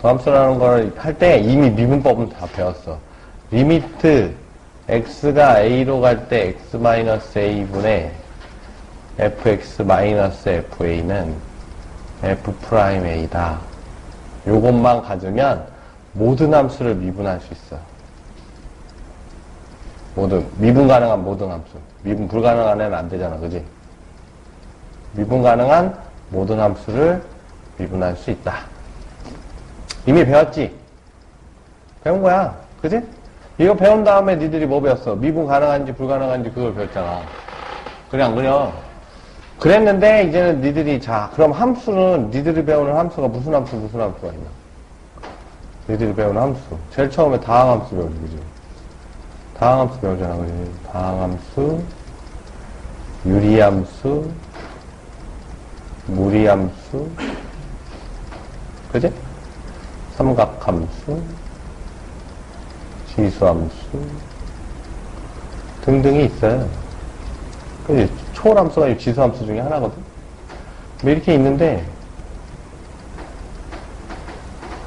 도함수라는 걸 할 때 이미 미분법은 다 배웠어. 리미트 x가 a로 갈 때 x-a분의 fx-fa는 f'a다. 요것만 가지면 모든 함수를 미분할 수 있어. 미분 가능한 모든 함수. 미분 불가능한 애는 안 되잖아, 그지? 미분 가능한 모든 함수를 미분할 수 있다. 이미 배웠지? 배운 거야, 그지? 이거 배운 다음에 니들이 뭐 배웠어? 미분 가능한지 불가능한지 그걸 배웠잖아. 그래, 안 그래? 그랬는데, 이제는 니들이, 자, 그럼 함수는, 니들이 배우는 함수가 무슨 함수가 있나? 니들이 배우는 함수. 제일 처음에 다항함수 배우지, 그지? 다항함수 배우잖아, 그지? 다항함수, 유리함수, 무리함수, 그지? 삼각함수, 지수함수 등등이 있어요. 그지? 초월함수가 지수함수 중에 하나거든. 뭐 이렇게 있는데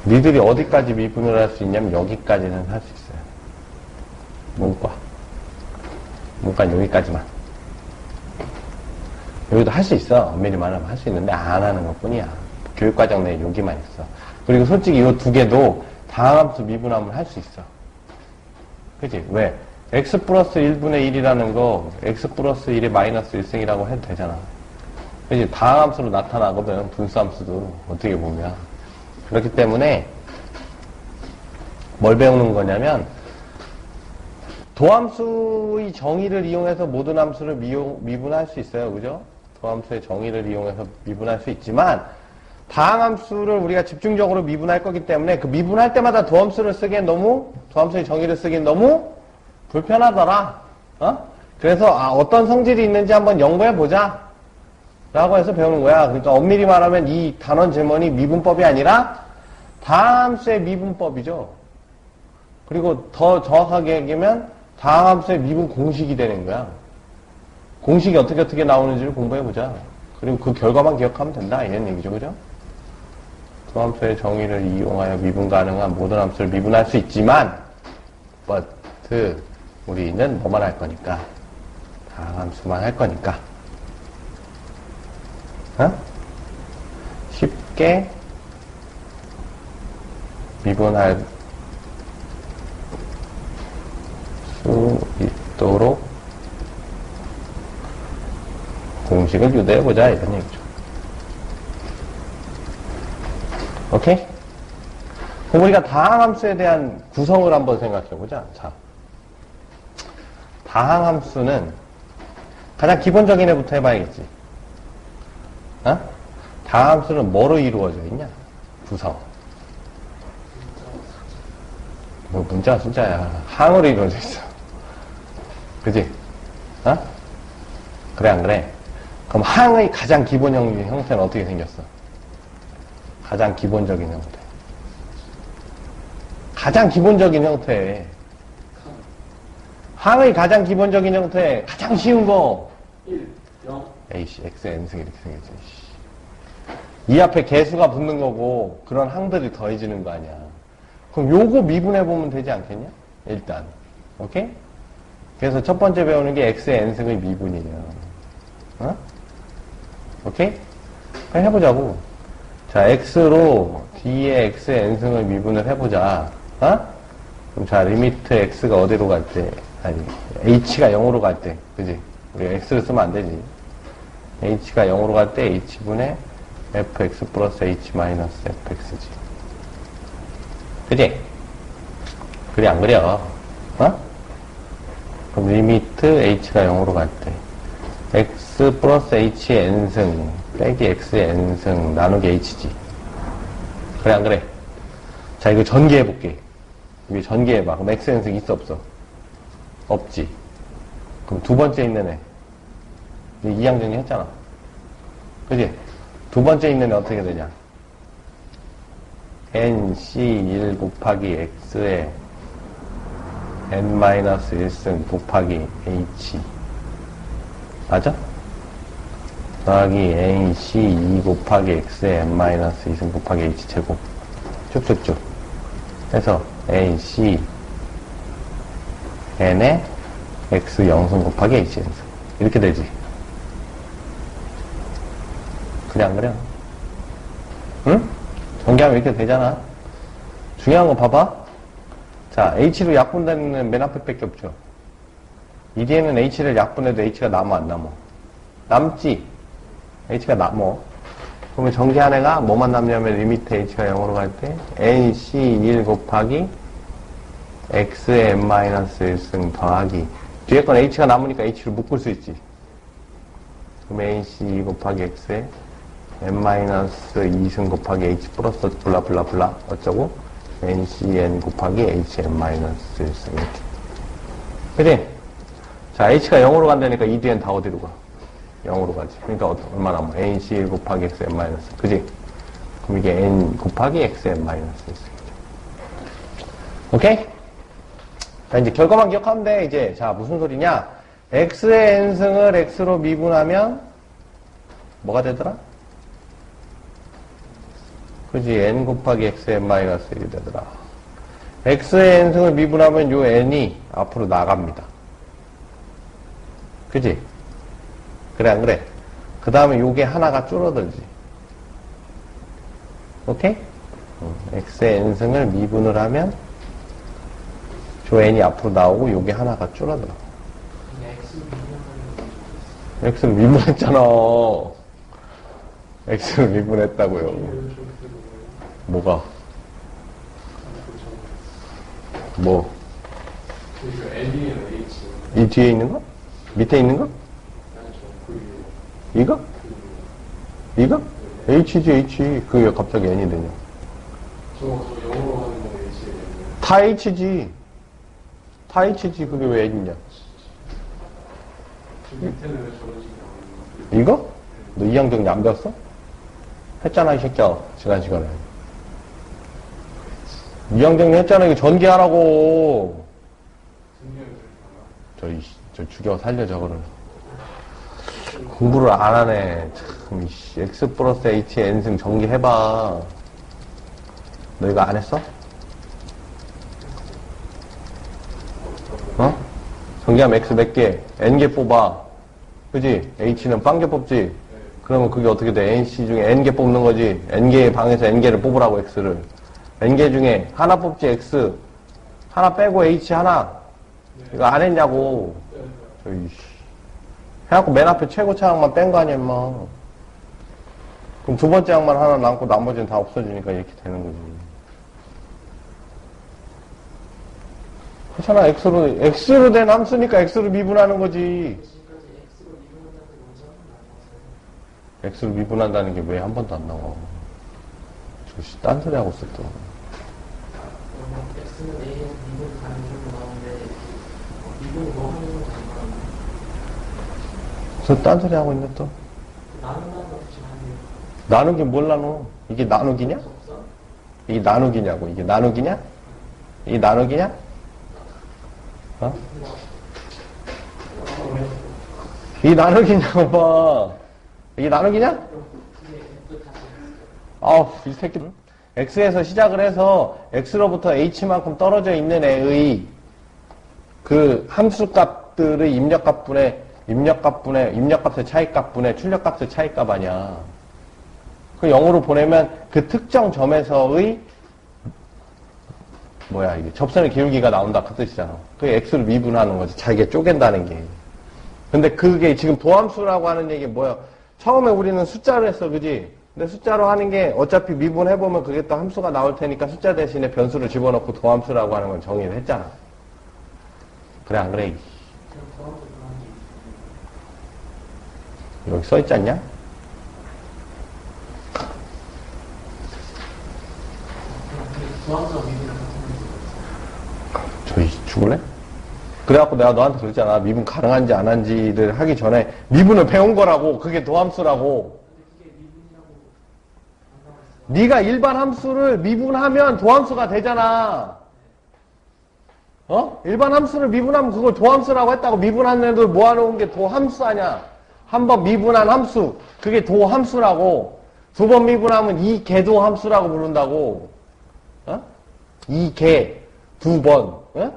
니들이 어디까지 미분을 할 수 있냐면 여기까지는 할 수 있어요. 문과는 여기까지만. 여기도 할 수 있어. 엄밀히 말하면 할 수 있는데 안 하는 것 뿐이야. 교육과정 내에 여기만 있어. 그리고 솔직히 이 두 개도 다항함수 미분하면 할 수 있어. 그치? 왜? x 플러스 1분의 1이라는 거 x 플러스 1의 마이너스 1승이라고 해도 되잖아. 그치? 다항함수로 나타나거든. 분수함수도 어떻게 보면. 그렇기 때문에 뭘 배우는 거냐면 도함수의 정의를 이용해서 모든 함수를 미분할 수 있어요. 그죠? 도함수의 정의를 이용해서 미분할 수 있지만 다항함수를 우리가 집중적으로 미분할 거기 때문에 그 미분할 때마다 도함수의 정의를 쓰기엔 너무 불편하더라. 그래서 어떤 성질이 있는지 한번 연구해보자. 라고 해서 배우는 거야. 그러니까 엄밀히 말하면 이 단원 제문이 미분법이 아니라 다항함수의 미분법이죠. 그리고 더 정확하게 얘기하면 다항함수의 미분 공식이 되는 거야. 공식이 어떻게 나오는지를 공부해보자. 그리고 그 결과만 기억하면 된다. 이런 얘기죠. 그죠? 도함수의 정의를 이용하여 미분 가능한 모든 함수를 미분할 수 있지만 but 우리는 뭐만 할 거니까 다항함수만 할 거니까 쉽게 미분할 수 있도록 공식을 유도해보자 이런 얘기죠. 오케이? 그럼 우리가 다항함수에 대한 구성을 한번 생각해보자. 자, 다항함수는 가장 기본적인 애부터 해봐야겠지. 다항함수는 뭐로 이루어져 있냐? 구성. 뭐 문자가 숫자야. 항으로 이루어져 있어. 그지? 그래 안 그래? 그럼 항의 가장 기본 형태는 어떻게 생겼어? 가장 기본적인 형태. 가장 기본적인 형태. 항의 가장 기본적인 형태. 가장 쉬운 거. 1, 0. A씨, X, N승 이렇게 생겼지. 이 앞에 개수가 붙는 거고 그런 항들이 더해지는 거 아니야. 그럼 요거 미분해보면 되지 않겠냐? 일단. 오케이? 그래서 첫 번째 배우는 게 X의 N승의 미분이에요. 오케이? 그럼 해보자고. 자, X로 D의 X의 N승을 미분을 해보자. 그럼 자, 리미트 X가 어디로 갈 때, H가 0으로 갈 때, 그지? 우리가 X를 쓰면 안 되지. H가 0으로 갈 때 H분의 fx 플러스 h 마이너스 fx지. 그지? 그래, 안 그려? 그럼 리미트 h가 0으로 갈 때 x 플러스 h의 n승 빼기 x의 n승 나누기 h지. 그래, 안 그래? 자, 이거 전개해볼게. 이거 전개해봐. 그럼 x n승 있어, 없어? 없지. 그럼 두 번째 있는 애. 이항 정리했잖아. 그지? 두 번째 있는 애 어떻게 되냐? nc1 곱하기 x의 n-1승 곱하기 h. 맞아? 더하기 nc2 곱하기 x의 n-2승 곱하기 h 제곱. 쭉쭉쭉. 해서 nc n에 x 0승 곱하기 h n승. 이렇게 되지. 그래, 안 그래? 응? 전개하면 이렇게 되잖아. 중요한 거 봐봐. 자, h로 약분되는 맨 앞에 밖에 없죠. 이 뒤에는 h를 약분해도 h가 남아, 안 남아? 남지. h가 남어. 그러면 전개한 애가 뭐만 남냐면 리미트 h가 0으로 갈 때 nc1 곱하기 x의 n-1승 더하기 뒤에 건 h가 남으니까 h를 묶을 수 있지. 그럼 nc2 곱하기 x의 n-2승 곱하기 h 플러스 블라블라블라 어쩌고 ncn 곱하기 h n-1승 이렇게. 그치? 자, h가 0으로 간다니까 이 뒤엔 다 어디로 가? 0으로 가지. 그러니까 얼마 남아? nc1 곱하기 x n-. 그지? 그럼 이게 n 곱하기 x n-1. 오케이? 자, 이제 결과만 기억하면 돼. 이제 자, 무슨 소리냐? x의 n승을 x로 미분하면 뭐가 되더라? 그지? n 곱하기 x n-1이 되더라. x의 n승을 미분하면 요 n이 앞으로 나갑니다. 그지? 그래, 안 그래? 그 다음에 요게 하나가 줄어들지. 오케이? x의 n승을 미분을 하면 저 n이 앞으로 나오고 요게 하나가 줄어들어. x를 미분했잖아. x를 미분했다고요. 뭐가? 뭐? 이 뒤에 있는 거? 밑에 있는 거? 이거? 이거? h지, h. 그게 왜 갑자기 n이 되냐? 저 0으로 하는 건 h예요. 다 h지. 다 h지. 그게 왜 n이냐? 저 밑에는 왜 저런 식이 나오는 거예요? 이거? 너 이항 정리 안 배웠어? 했잖아, 이 새끼야. 시간에. 이항 정리 했잖아. 이거 전개하라고. 저 죽여, 살려, 저거를. 공부를 안 하네. 참, 이씨. x 플러스 h n승 전개해봐. 너 이거 안 했어? 어? 전개하면 x 몇 개? n개 뽑아. 그지? h는 빵개 뽑지? 그러면 그게 어떻게 돼? nc 중에 n개 뽑는 거지. n개의 방에서 n개를 뽑으라고 x를. n개 중에 하나 뽑지 x. 하나 빼고 h 하나. 이거 안 했냐고. 저이씨. 해갖고 맨 앞에 최고차 항만 뺀 거 아니야, 임마. 그럼 두 번째 항만 하나 남고 나머지는 다 없어지니까 이렇게 되는 거지. 그렇잖아, x로 된 함수니까 x로 미분하는 거지. x로 미분한다는 게 왜 한 번도 안 나와? 저씨, 딴소리 하고 있어, 또. x는 a에서 미분 가는 정도 나오는데 미분이 뭐 하는 건지 안 나오는데 저 딴소리 하고 있네, 또. 나눈다는 거 없이 하네요. 나누기 뭘 나눠? 이게 나누기냐? 없어? 이게 나누기냐고. 이게 나누기냐? 이게 나누기냐? 어? 이게 나누기냐고 봐. 이게 나누기냐? 아우, 이 새끼들. x에서 시작을 해서 x로부터 h만큼 떨어져 있는 애의 그 함수값들의 입력값의 차이값분의 출력값의 차이값 아니야. 그 0으로 보내면 그 특정 점에서의 이게 접선의 기울기가 나온다 그 뜻이잖아. 그게 x를 미분하는 거지. 자기가 쪼갠다는 게. 근데 그게 지금 도함수라고 하는 얘기 뭐야? 처음에 우리는 숫자로 했어, 그지? 근데 숫자로 하는 게 어차피 미분해보면 그게 또 함수가 나올 테니까 숫자 대신에 변수를 집어넣고 도함수라고 하는 건 정의를 했잖아. 그래, 안 그래? 여기 써있지 않냐? 저희 죽을래? 그래갖고 내가 너한테 그랬잖아. 미분 가능한지 안 한지를 하기 전에 미분을 배운 거라고. 그게 도함수라고. 네가 일반 함수를 미분하면 도함수가 되잖아. 어? 일반 함수를 미분하면 그걸 도함수라고 했다고. 미분한 애들 모아놓은 게 도함수 아냐. 한 번 미분한 함수. 그게 도함수라고. 두 번 미분하면 이 개도 함수라고 부른다고. 어? 이 개. 두 번. 어?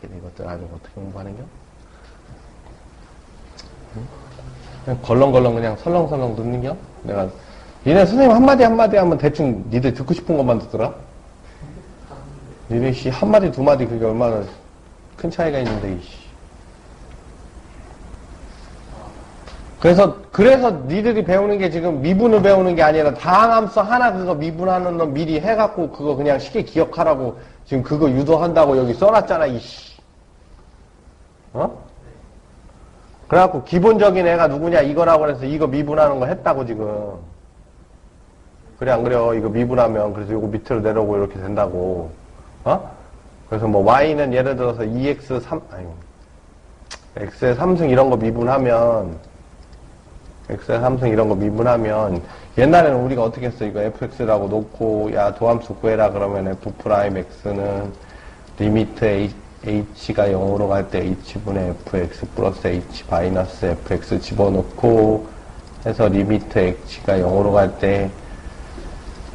이것들 아주 어떻게 공부하는 겨? 응? 그냥 걸렁걸렁 그냥 설렁설렁 듣는 겨? 내가 얘네 선생님 한마디 한마디 하면 대충 니들 듣고 싶은 것만 듣더라? 니네 씨 한마디 두마디 그게 얼마나 큰 차이가 있는데 이씨. 그래서 니들이 배우는 게 지금 미분을 배우는 게 아니라 다항함수 하나 그거 미분하는 놈 미리 해갖고 그거 그냥 쉽게 기억하라고 지금 그거 유도한다고 여기 써놨잖아, 이씨. 어? 그래갖고 기본적인 애가 누구냐 이거라고 해서 이거 미분하는 거 했다고 지금. 그래 안 그래요? 이거 미분하면 그래서 이거 밑으로 내려오고 이렇게 된다고. 어? 그래서 뭐 y는 예를 들어서 2x3 아니 x의 3승 이런 거 미분하면 x의 3승 이런 거 미분하면 옛날에는 우리가 어떻게 했어? 이거 fx라고 놓고 야 도함수 구해라 그러면 f'x는 리미트 h가 0으로 갈 때 h분의 fx 플러스 h 마이너스 fx 집어넣고 해서 리미트 h가 0으로 갈 때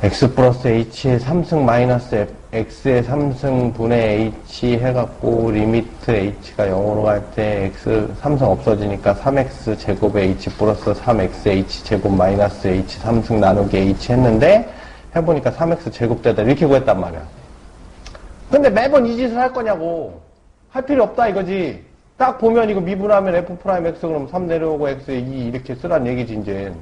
x 플러스 h의 3승 마이너스 x의 3승 분의 h 해갖고 리미트 h가 0으로 갈 때 x 3승 없어지니까 3x 제곱의 h 플러스 3xh 제곱 마이너스 h 3승 나누기 h 했는데 해보니까 3x 제곱되다 이렇게 구했단 말이야. 근데 매번 이 짓을 할 거냐고. 할 필요 없다 이거지. 딱 보면 이거 미분하면 f 프라임 x 그러면 3 내려오고 x에 2 이렇게 쓰란 얘기지 이제.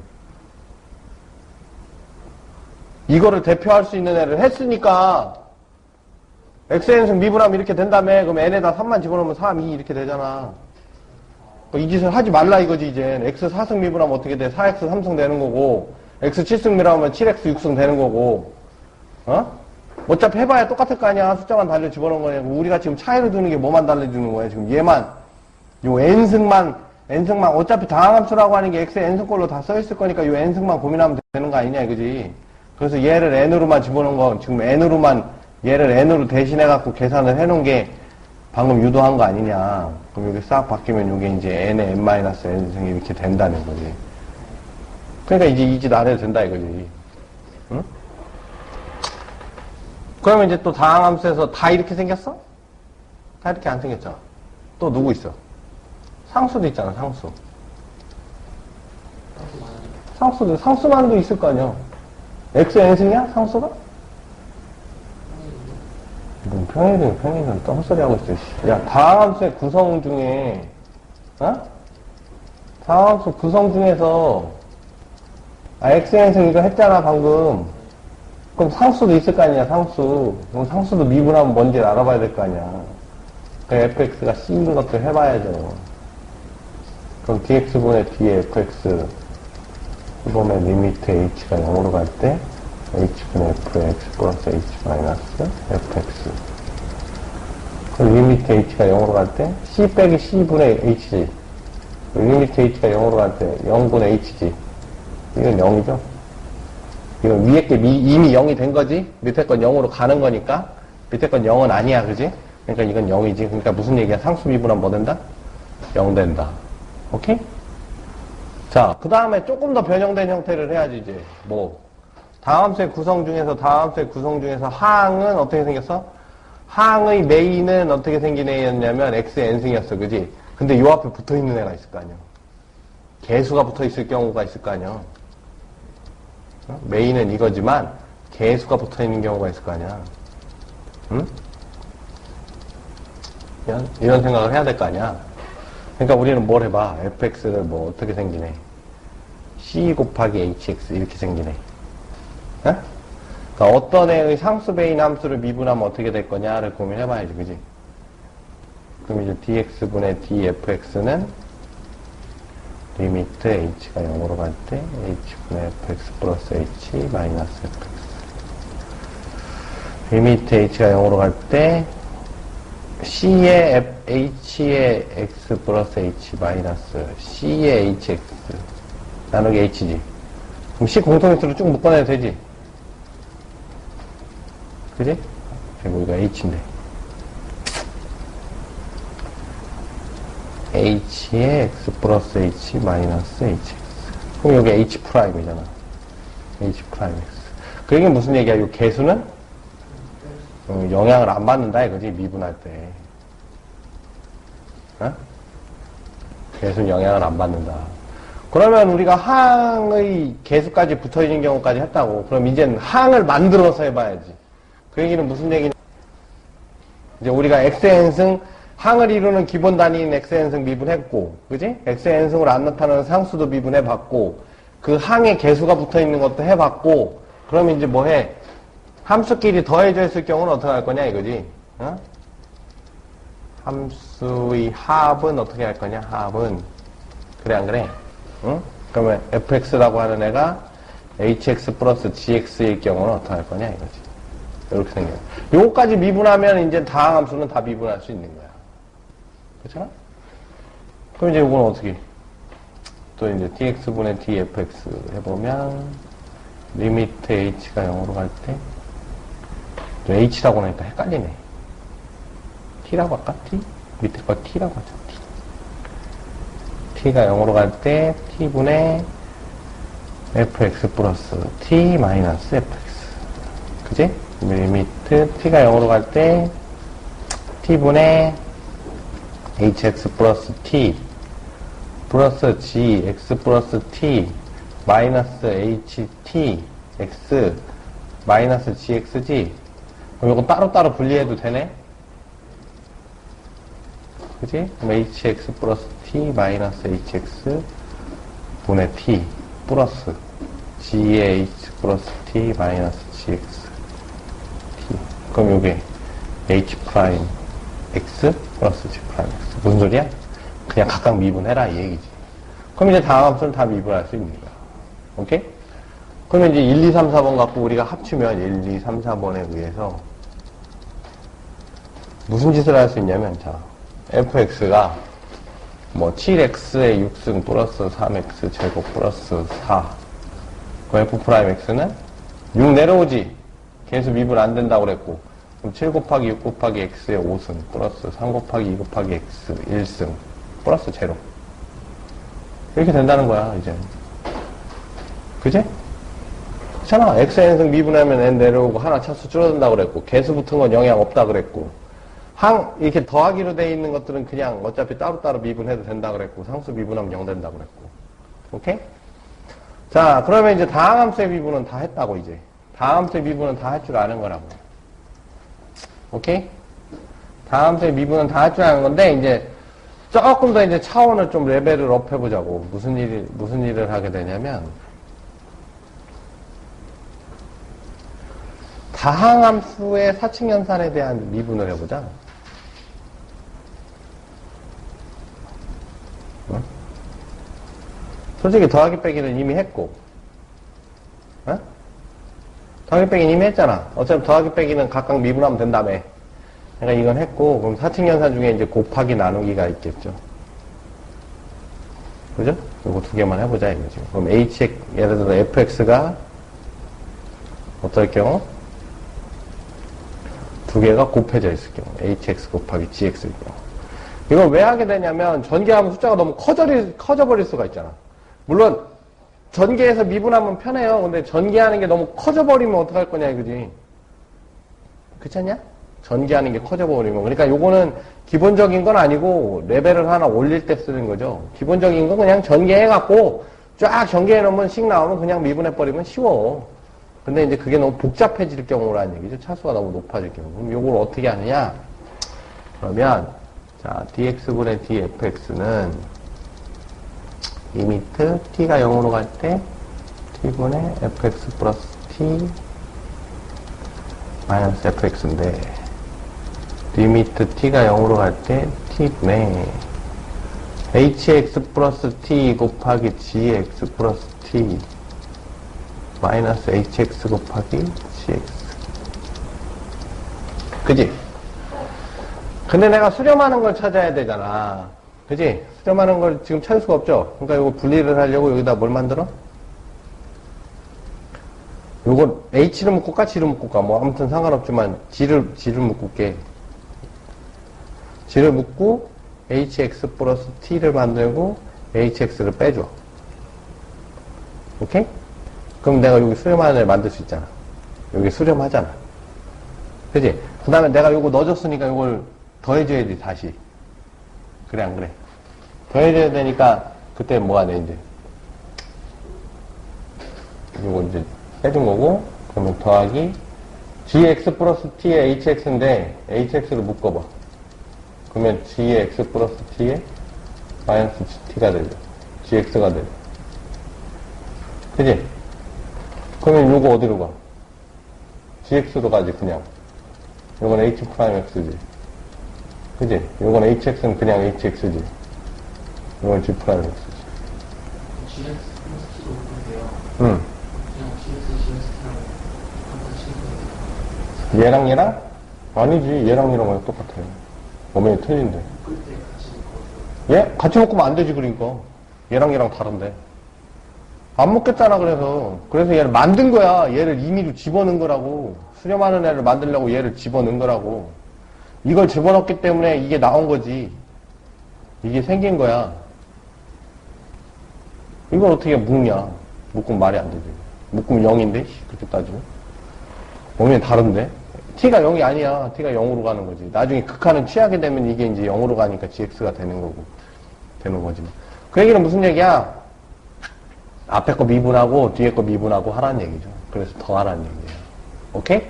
이거를 대표할 수 있는 애를 했으니까 xn승 미분하면 이렇게 된다며. 그럼 n에다 3만 집어넣으면 3, 2 이렇게 되잖아. 이 짓을 하지 말라 이거지 이제. x 4승 미분하면 어떻게 돼? 4x 3승 되는 거고 x 7승 미분하면 7x 6승 되는 거고. 어? 어차피 해봐야 똑같을 거 아니야. 숫자만 달려 집어넣은 거냐. 우리가 지금 차이를 두는 게 뭐만 달려주는 거야. 지금 얘만 요 n승만 어차피 다항함수라고 하는 게 x의 n승꼴로 다 써있을 거니까 요 n승만 고민하면 되는 거 아니냐 이거지. 그래서 얘를 n으로만 집어넣은 건 지금 얘를 n으로 대신해갖고 계산을 해놓은 게 방금 유도한 거 아니냐. 그럼 여기 싹 바뀌면 이게 이제 n의 n-n승이 이렇게 된다는 거지. 그러니까 이제 이 짓 안 해도 된다 이거지. 응? 그러면 이제 또 다항함수에서 다 이렇게 생겼어? 다 이렇게 안 생겼잖아. 또 누구 있어? 상수도 있잖아, 상수. 상수만도 있을 거 아니야. x n승이야? 상수가? 뭔 평행이든 또 헛소리 하고 있어. 야, 다항함수의 구성 중에, 어? 다항함수 구성 중에서, x n승 이거 했잖아, 방금. 그럼 상수도 있을 거 아니야, 상수. 그럼 상수도 미분하면 뭔지를 알아봐야 될 거 아니야. 그럼 fx가 c인 것도 해봐야죠. 그럼 dx분의 dfx. 이번에 리미트 h가 0으로 갈 때 h분의 fx 플러스 h 마이너스 fx. 그럼 리미트 h가 0으로 갈 때 c 빼기 c분의 h지. 리미트 h가 0으로 갈 때 0분의 h지. 이건 0이죠. 이건 위에 게 이미 0이 된 거지. 밑에 건 0으로 가는 거니까. 밑에 건 0은 아니야, 그지? 그러니까 이건 0이지. 그러니까 무슨 얘기야? 상수 미분하면 뭐 된다? 0 된다. 오케이? 자, 그 다음에 조금 더 변형된 형태를 해야지, 이제. 뭐. 다항함수의 구성 중에서 항은 어떻게 생겼어? 항의 메인은 어떻게 생긴 애였냐면 x의 n승이었어, 그지? 근데 요 앞에 붙어 있는 애가 있을 거 아니야. 개수가 붙어 있을 경우가 있을 거 아니야. 메인은 이거지만 개수가 붙어 있는 경우가 있을 거 아니야. 응? 이런 생각을 해야 될 거 아니야. 그러니까 우리는 뭘 해봐. fx를 뭐 어떻게 생기네. c 곱하기 hx 이렇게 생기네. 어? 그러니까 어떤 애의 상수 베인 함수를 미분하면 어떻게 될 거냐를 고민해봐야지, 그지? 그럼 이제 dx분의 dfx는 리미트 h가 0으로 갈 때 h분의 fx 플러스 h 마이너스 fx. 리미트 h가 0으로 갈 때 c의 h의 x 플러스 h 마이너스 c의 hx 나누기 h지. 그럼 c 공통인수로 쭉 묶어내도 되지? 그지? 그리고 여기가 h인데 h의 x 플러스 h 마이너스 hx. 그럼 여기 h 프라임이잖아. h 프라임 x. 그 얘기는 무슨 얘기야? 이 개수는 영향을 안 받는다 이거지, 미분할 때. 어? 개수는 영향을 안 받는다. 그러면 우리가 항의 개수까지 붙어있는 경우까지 했다고. 그럼 이제는 항을 만들어서 해봐야지. 그 얘기는 무슨 얘기냐. 이제 우리가 xn승, 항을 이루는 기본 단위인 xn승 미분했고, 그지? xn승으로 안 나타나는 상수도 미분해봤고, 그 항의 개수가 붙어있는 것도 해봤고, 그럼 이제 뭐 해? 함수끼리 더해져 있을 경우는 어떻게 할 거냐, 이거지? 어? 함수의 합은 어떻게 할 거냐, 합은. 그래, 안 그래? 응? 그러면 fx라고 하는 애가 hx 플러스 gx일 경우는 어떻게 할 거냐, 이거지. 이렇게 생겨요. 요거까지 미분하면 이제 다항 함수는 다 미분할 수 있는 거야. 그렇잖아? 그럼 이제 요거는 어떻게? 또 이제 dx분의 dfx 해보면, 리미트 h가 0으로 갈 때, h라고 하니까 헷갈리네. t라고 할까? t? 밑에 거 t라고 하자. t가 0으로 갈 때 t분의 fx 플러스 t 마이너스 fx. 그지? 리미트 t가 0으로 갈 때 t분의 hx 플러스 t 플러스 gx 플러스 t 마이너스 ht x 마이너스 gx지. 그럼 이거 따로따로 분리해도 되네? 그지? 그럼 hx 플러스 t 마이너스 hx 분의 t 플러스 g의 h 플러스 t 마이너스 gx t. 그럼 요게 h 프라임 x 플러스 g 프라임 x. 무슨 소리야? 그냥 각각 미분해라 이 얘기지. 그럼 이제 다음 함수는 다 미분할 수 있는 거야. 오케이? 그러면 이제 1, 2, 3, 4번 갖고 우리가 합치면 1, 2, 3, 4번에 의해서 무슨 짓을 할 수 있냐면, 자, fx가 뭐 7x의 6승 플러스 3x 제곱 플러스 4. 그 f'x는 6 내려오지. 개수 미분 안 된다고 그랬고. 그럼 7 곱하기 6 곱하기 x의 5승 플러스 3 곱하기 2 곱하기 x 1승 플러스 제로. 이렇게 된다는 거야, 이제. 그지? 그렇잖아. xn승 미분하면 n 내려오고 하나 차수 줄어든다고 그랬고, 개수 붙은 건 영향 없다 그랬고, 이렇게 더하기로 돼 있는 것들은 그냥 어차피 따로따로 미분해도 된다 그랬고, 상수 미분하면 0 된다 그랬고. 오케이? 자, 그러면 이제 다항함수의 미분은 다 했다고, 이제. 다항함수의 미분은 다 할 줄 아는 거라고. 오케이? 다항함수의 미분은 다 할 줄 아는 건데, 이제, 조금 더 이제 차원을 좀 레벨을 업 해보자고. 무슨 일을 하게 되냐면, 다항함수의 사칙연산에 대한 미분을 해보자. 어? 솔직히 더하기 빼기는 이미 했고, 어? 더하기 빼기는 이미 했잖아. 어차피 더하기 빼기는 각각 미분하면 된다며. 그러니까 이건 했고, 그럼 사칙연산 중에 이제 곱하기 나누기가 있겠죠. 그죠? 요거 두 개만 해보자, 이거지. 그럼 예를 들어 fx가 어떨 경우? 두 개가 곱해져 있을 경우, hx 곱하기 gx일 경우. 이걸 왜 하게 되냐면, 전개하면 숫자가 너무 커져버릴 수가 있잖아. 물론, 전개해서 미분하면 편해요. 근데 전개하는 게 너무 커져버리면 어떡할 거냐, 이거지. 그렇지 않냐? 전개하는 게 커져버리면. 그러니까 요거는 기본적인 건 아니고, 레벨을 하나 올릴 때 쓰는 거죠. 기본적인 건 그냥 전개해갖고, 쫙 전개해놓으면 식 나오면 그냥 미분해버리면 쉬워. 근데 이제 그게 너무 복잡해질 경우라는 얘기죠. 차수가 너무 높아질 경우. 그럼 요걸 어떻게 하느냐? 그러면, 자, dx분의 dfx는 리미트 t가 0으로 갈 때 t분의 fx 플러스 t 마이너스 fx인데, 리미트 t가 0으로 갈 때 t분의 hx 플러스 t 곱하기 gx 플러스 t 마이너스 hx 곱하기 gx. 그지? 근데 내가 수렴하는 걸 찾아야 되잖아. 그지? 수렴하는 걸 지금 찾을 수가 없죠? 그러니까 이거 분리를 하려고 여기다 뭘 만들어? 요거 h를 묶을까? g를 묶을까? 뭐 아무튼 상관없지만 g를 묶을게. g를 묶고 hx 플러스 t를 만들고 hx를 빼줘. 오케이? 그럼 내가 여기 수렴하는 애를 만들 수 있잖아. 여기 수렴하잖아. 그지? 그 다음에 내가 요거 넣어줬으니까 요걸 더해줘야지, 다시. 그래, 안 그래? 더해줘야 되니까, 그때 뭐가 돼, 이제. 이거 이제 빼준 거고, 그러면 더하기, gx 플러스 t의 hx인데, hx를 묶어봐. 그러면 g의 x 플러스 t의 마이너스 t가 되죠. gx가 되죠. 그지? 그러면 요거 어디로 가? gx로 가지, 그냥. 요건 h 프라임 x지. 그지? 요건 hx는 그냥 hx지. 요건 g 프라임 x지. GX 플러스 T도 없는데요. 응. 그냥 GX랑 같은 친구예요. 얘랑 얘랑? 아니지. 얘랑 얘랑 똑같아요. 어머니 틀린데. 묶을 때 같이 묶어줘요. 얘? 같이 묶으면 안 되지, 그러니까. 얘랑 얘랑 다른데. 안 묶겠잖아, 그래서. 그래서 얘를 만든 거야. 얘를 임의로 집어넣은 거라고. 수렴하는 애를 만들려고 얘를 집어넣은 거라고. 이걸 집어넣기 때문에 이게 나온 거지. 이게 생긴 거야. 이걸 어떻게 묶냐. 묶으면 말이 안 되지. 묶으면 0인데, 그렇게 따지면. 몸이 다른데? t가 0이 아니야. t가 0으로 가는 거지. 나중에 극한은 취하게 되면 이게 이제 0으로 가니까 gx가 되는 거고. 되는 거지. 그 얘기는 무슨 얘기야? 앞에 거 미분하고 뒤에 거 미분하고 하라는 얘기죠. 그래서 더 하라는 얘기예요. 오케이?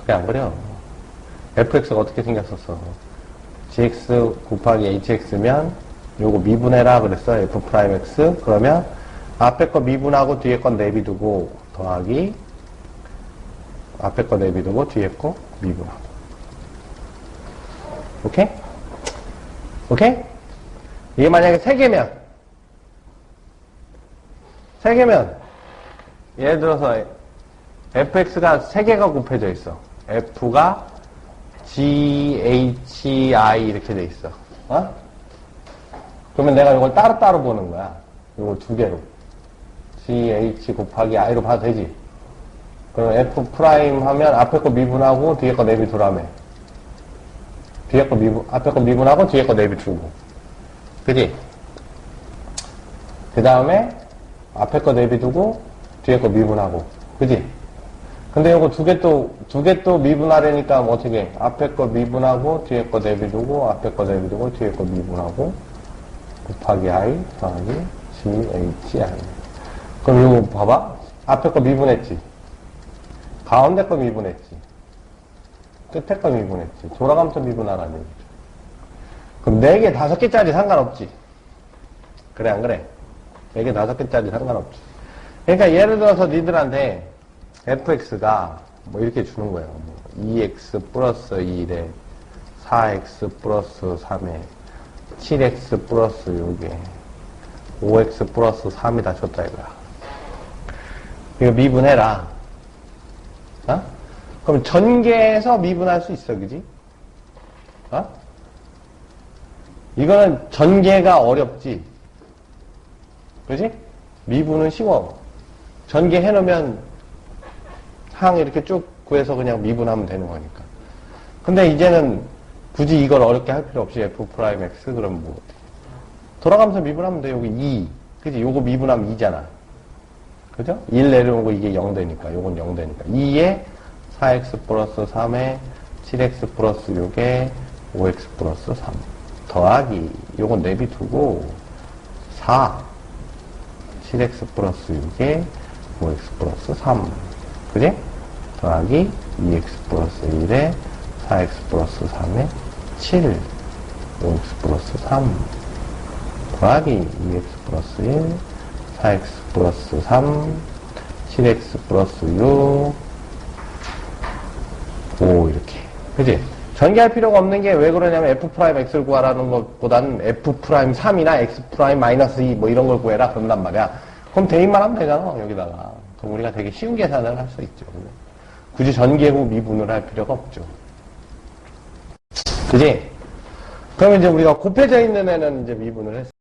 그래, 안 그래요? fx가 어떻게 생겼었어? gx 곱하기 hx면 요거 미분해라 그랬어. f'x. 그러면 앞에 거 미분하고 뒤에 건 내비두고 더하기 앞에 거 내비두고 뒤에 거 미분하고. 오케이? 오케이? 이게 만약에 3개면 예를 들어서 fx가 3개가 곱해져 있어. f가 ghi 이렇게 돼 있어. 어? 그러면 내가 이걸 따로따로 보는 거야. 이걸 2개로. gh 곱하기 i로 봐도 되지. 그러면 f 프라임 하면 앞에 거 미분하고 뒤에 거 내비 두라며. 앞에 거 미분하고 뒤에 거 내비 두고. 그지? 그 다음에 앞에 거 내비 두고 뒤에 거 미분하고. 그지? 근데 이거 두 개 또 미분하려니까 뭐 어떻게 해? 앞에 거 미분하고 뒤에 거 내비 두고 앞에 거 내비 두고 뒤에 거 미분하고 곱하기 i 더하기 gh i. 그럼 이거 봐봐. 앞에 거 미분했지. 가운데 거 미분했지. 끝에 거 미분했지. 돌아가면서 미분하라는 얘기죠. 그럼 4개, 5개짜리 상관없지. 그래, 안 그래? 4개, 5개짜리 상관없지. 그러니까 예를 들어서 니들한테 fx가 뭐 이렇게 주는 거예요. 뭐 2x 플러스 1에 4x 플러스 3에 7x 플러스 6에 5x 플러스 3이다 줬다 이거야. 이거 미분해라. 어? 그럼 전개해서 미분할 수 있어, 그지? 어? 이거는 전개가 어렵지. 그지? 미분은 쉬워. 전개해놓으면 항 이렇게 쭉 구해서 그냥 미분하면 되는 거니까. 근데 이제는 굳이 이걸 어렵게 할 필요 없이 f'x 그럼 뭐 돌아가면서 미분하면 돼. 여기 2. 그지? 요거 미분하면 2잖아. 그죠? 1 내려오고 이게 0 되니까. 요건 0 되니까. 2에 4x 플러스 3에 7x 플러스 6에 5x 플러스 3 더하기 요건 내비두고 4 7x 플러스 6에 5x 플러스 3 그지? 더하기 2x 플러스 1에 4x 플러스 3에 7 5x 플러스 3 더하기 2x 플러스 1 4x 플러스 3 7x 플러스 6 5 이렇게 그지? 전개할 필요가 없는 게 왜 그러냐면 f'x를 구하라는 것보다는 f'3이나 x'-2 뭐 이런 걸 구해라 그런단 말이야. 그럼 대입만 하면 되잖아 여기다가. 그럼 우리가 되게 쉬운 계산을 할 수 있죠. 굳이 전개 후 미분을 할 필요가 없죠. 그지? 그럼 이제 우리가 곱해져 있는 애는 이제 미분을 했어.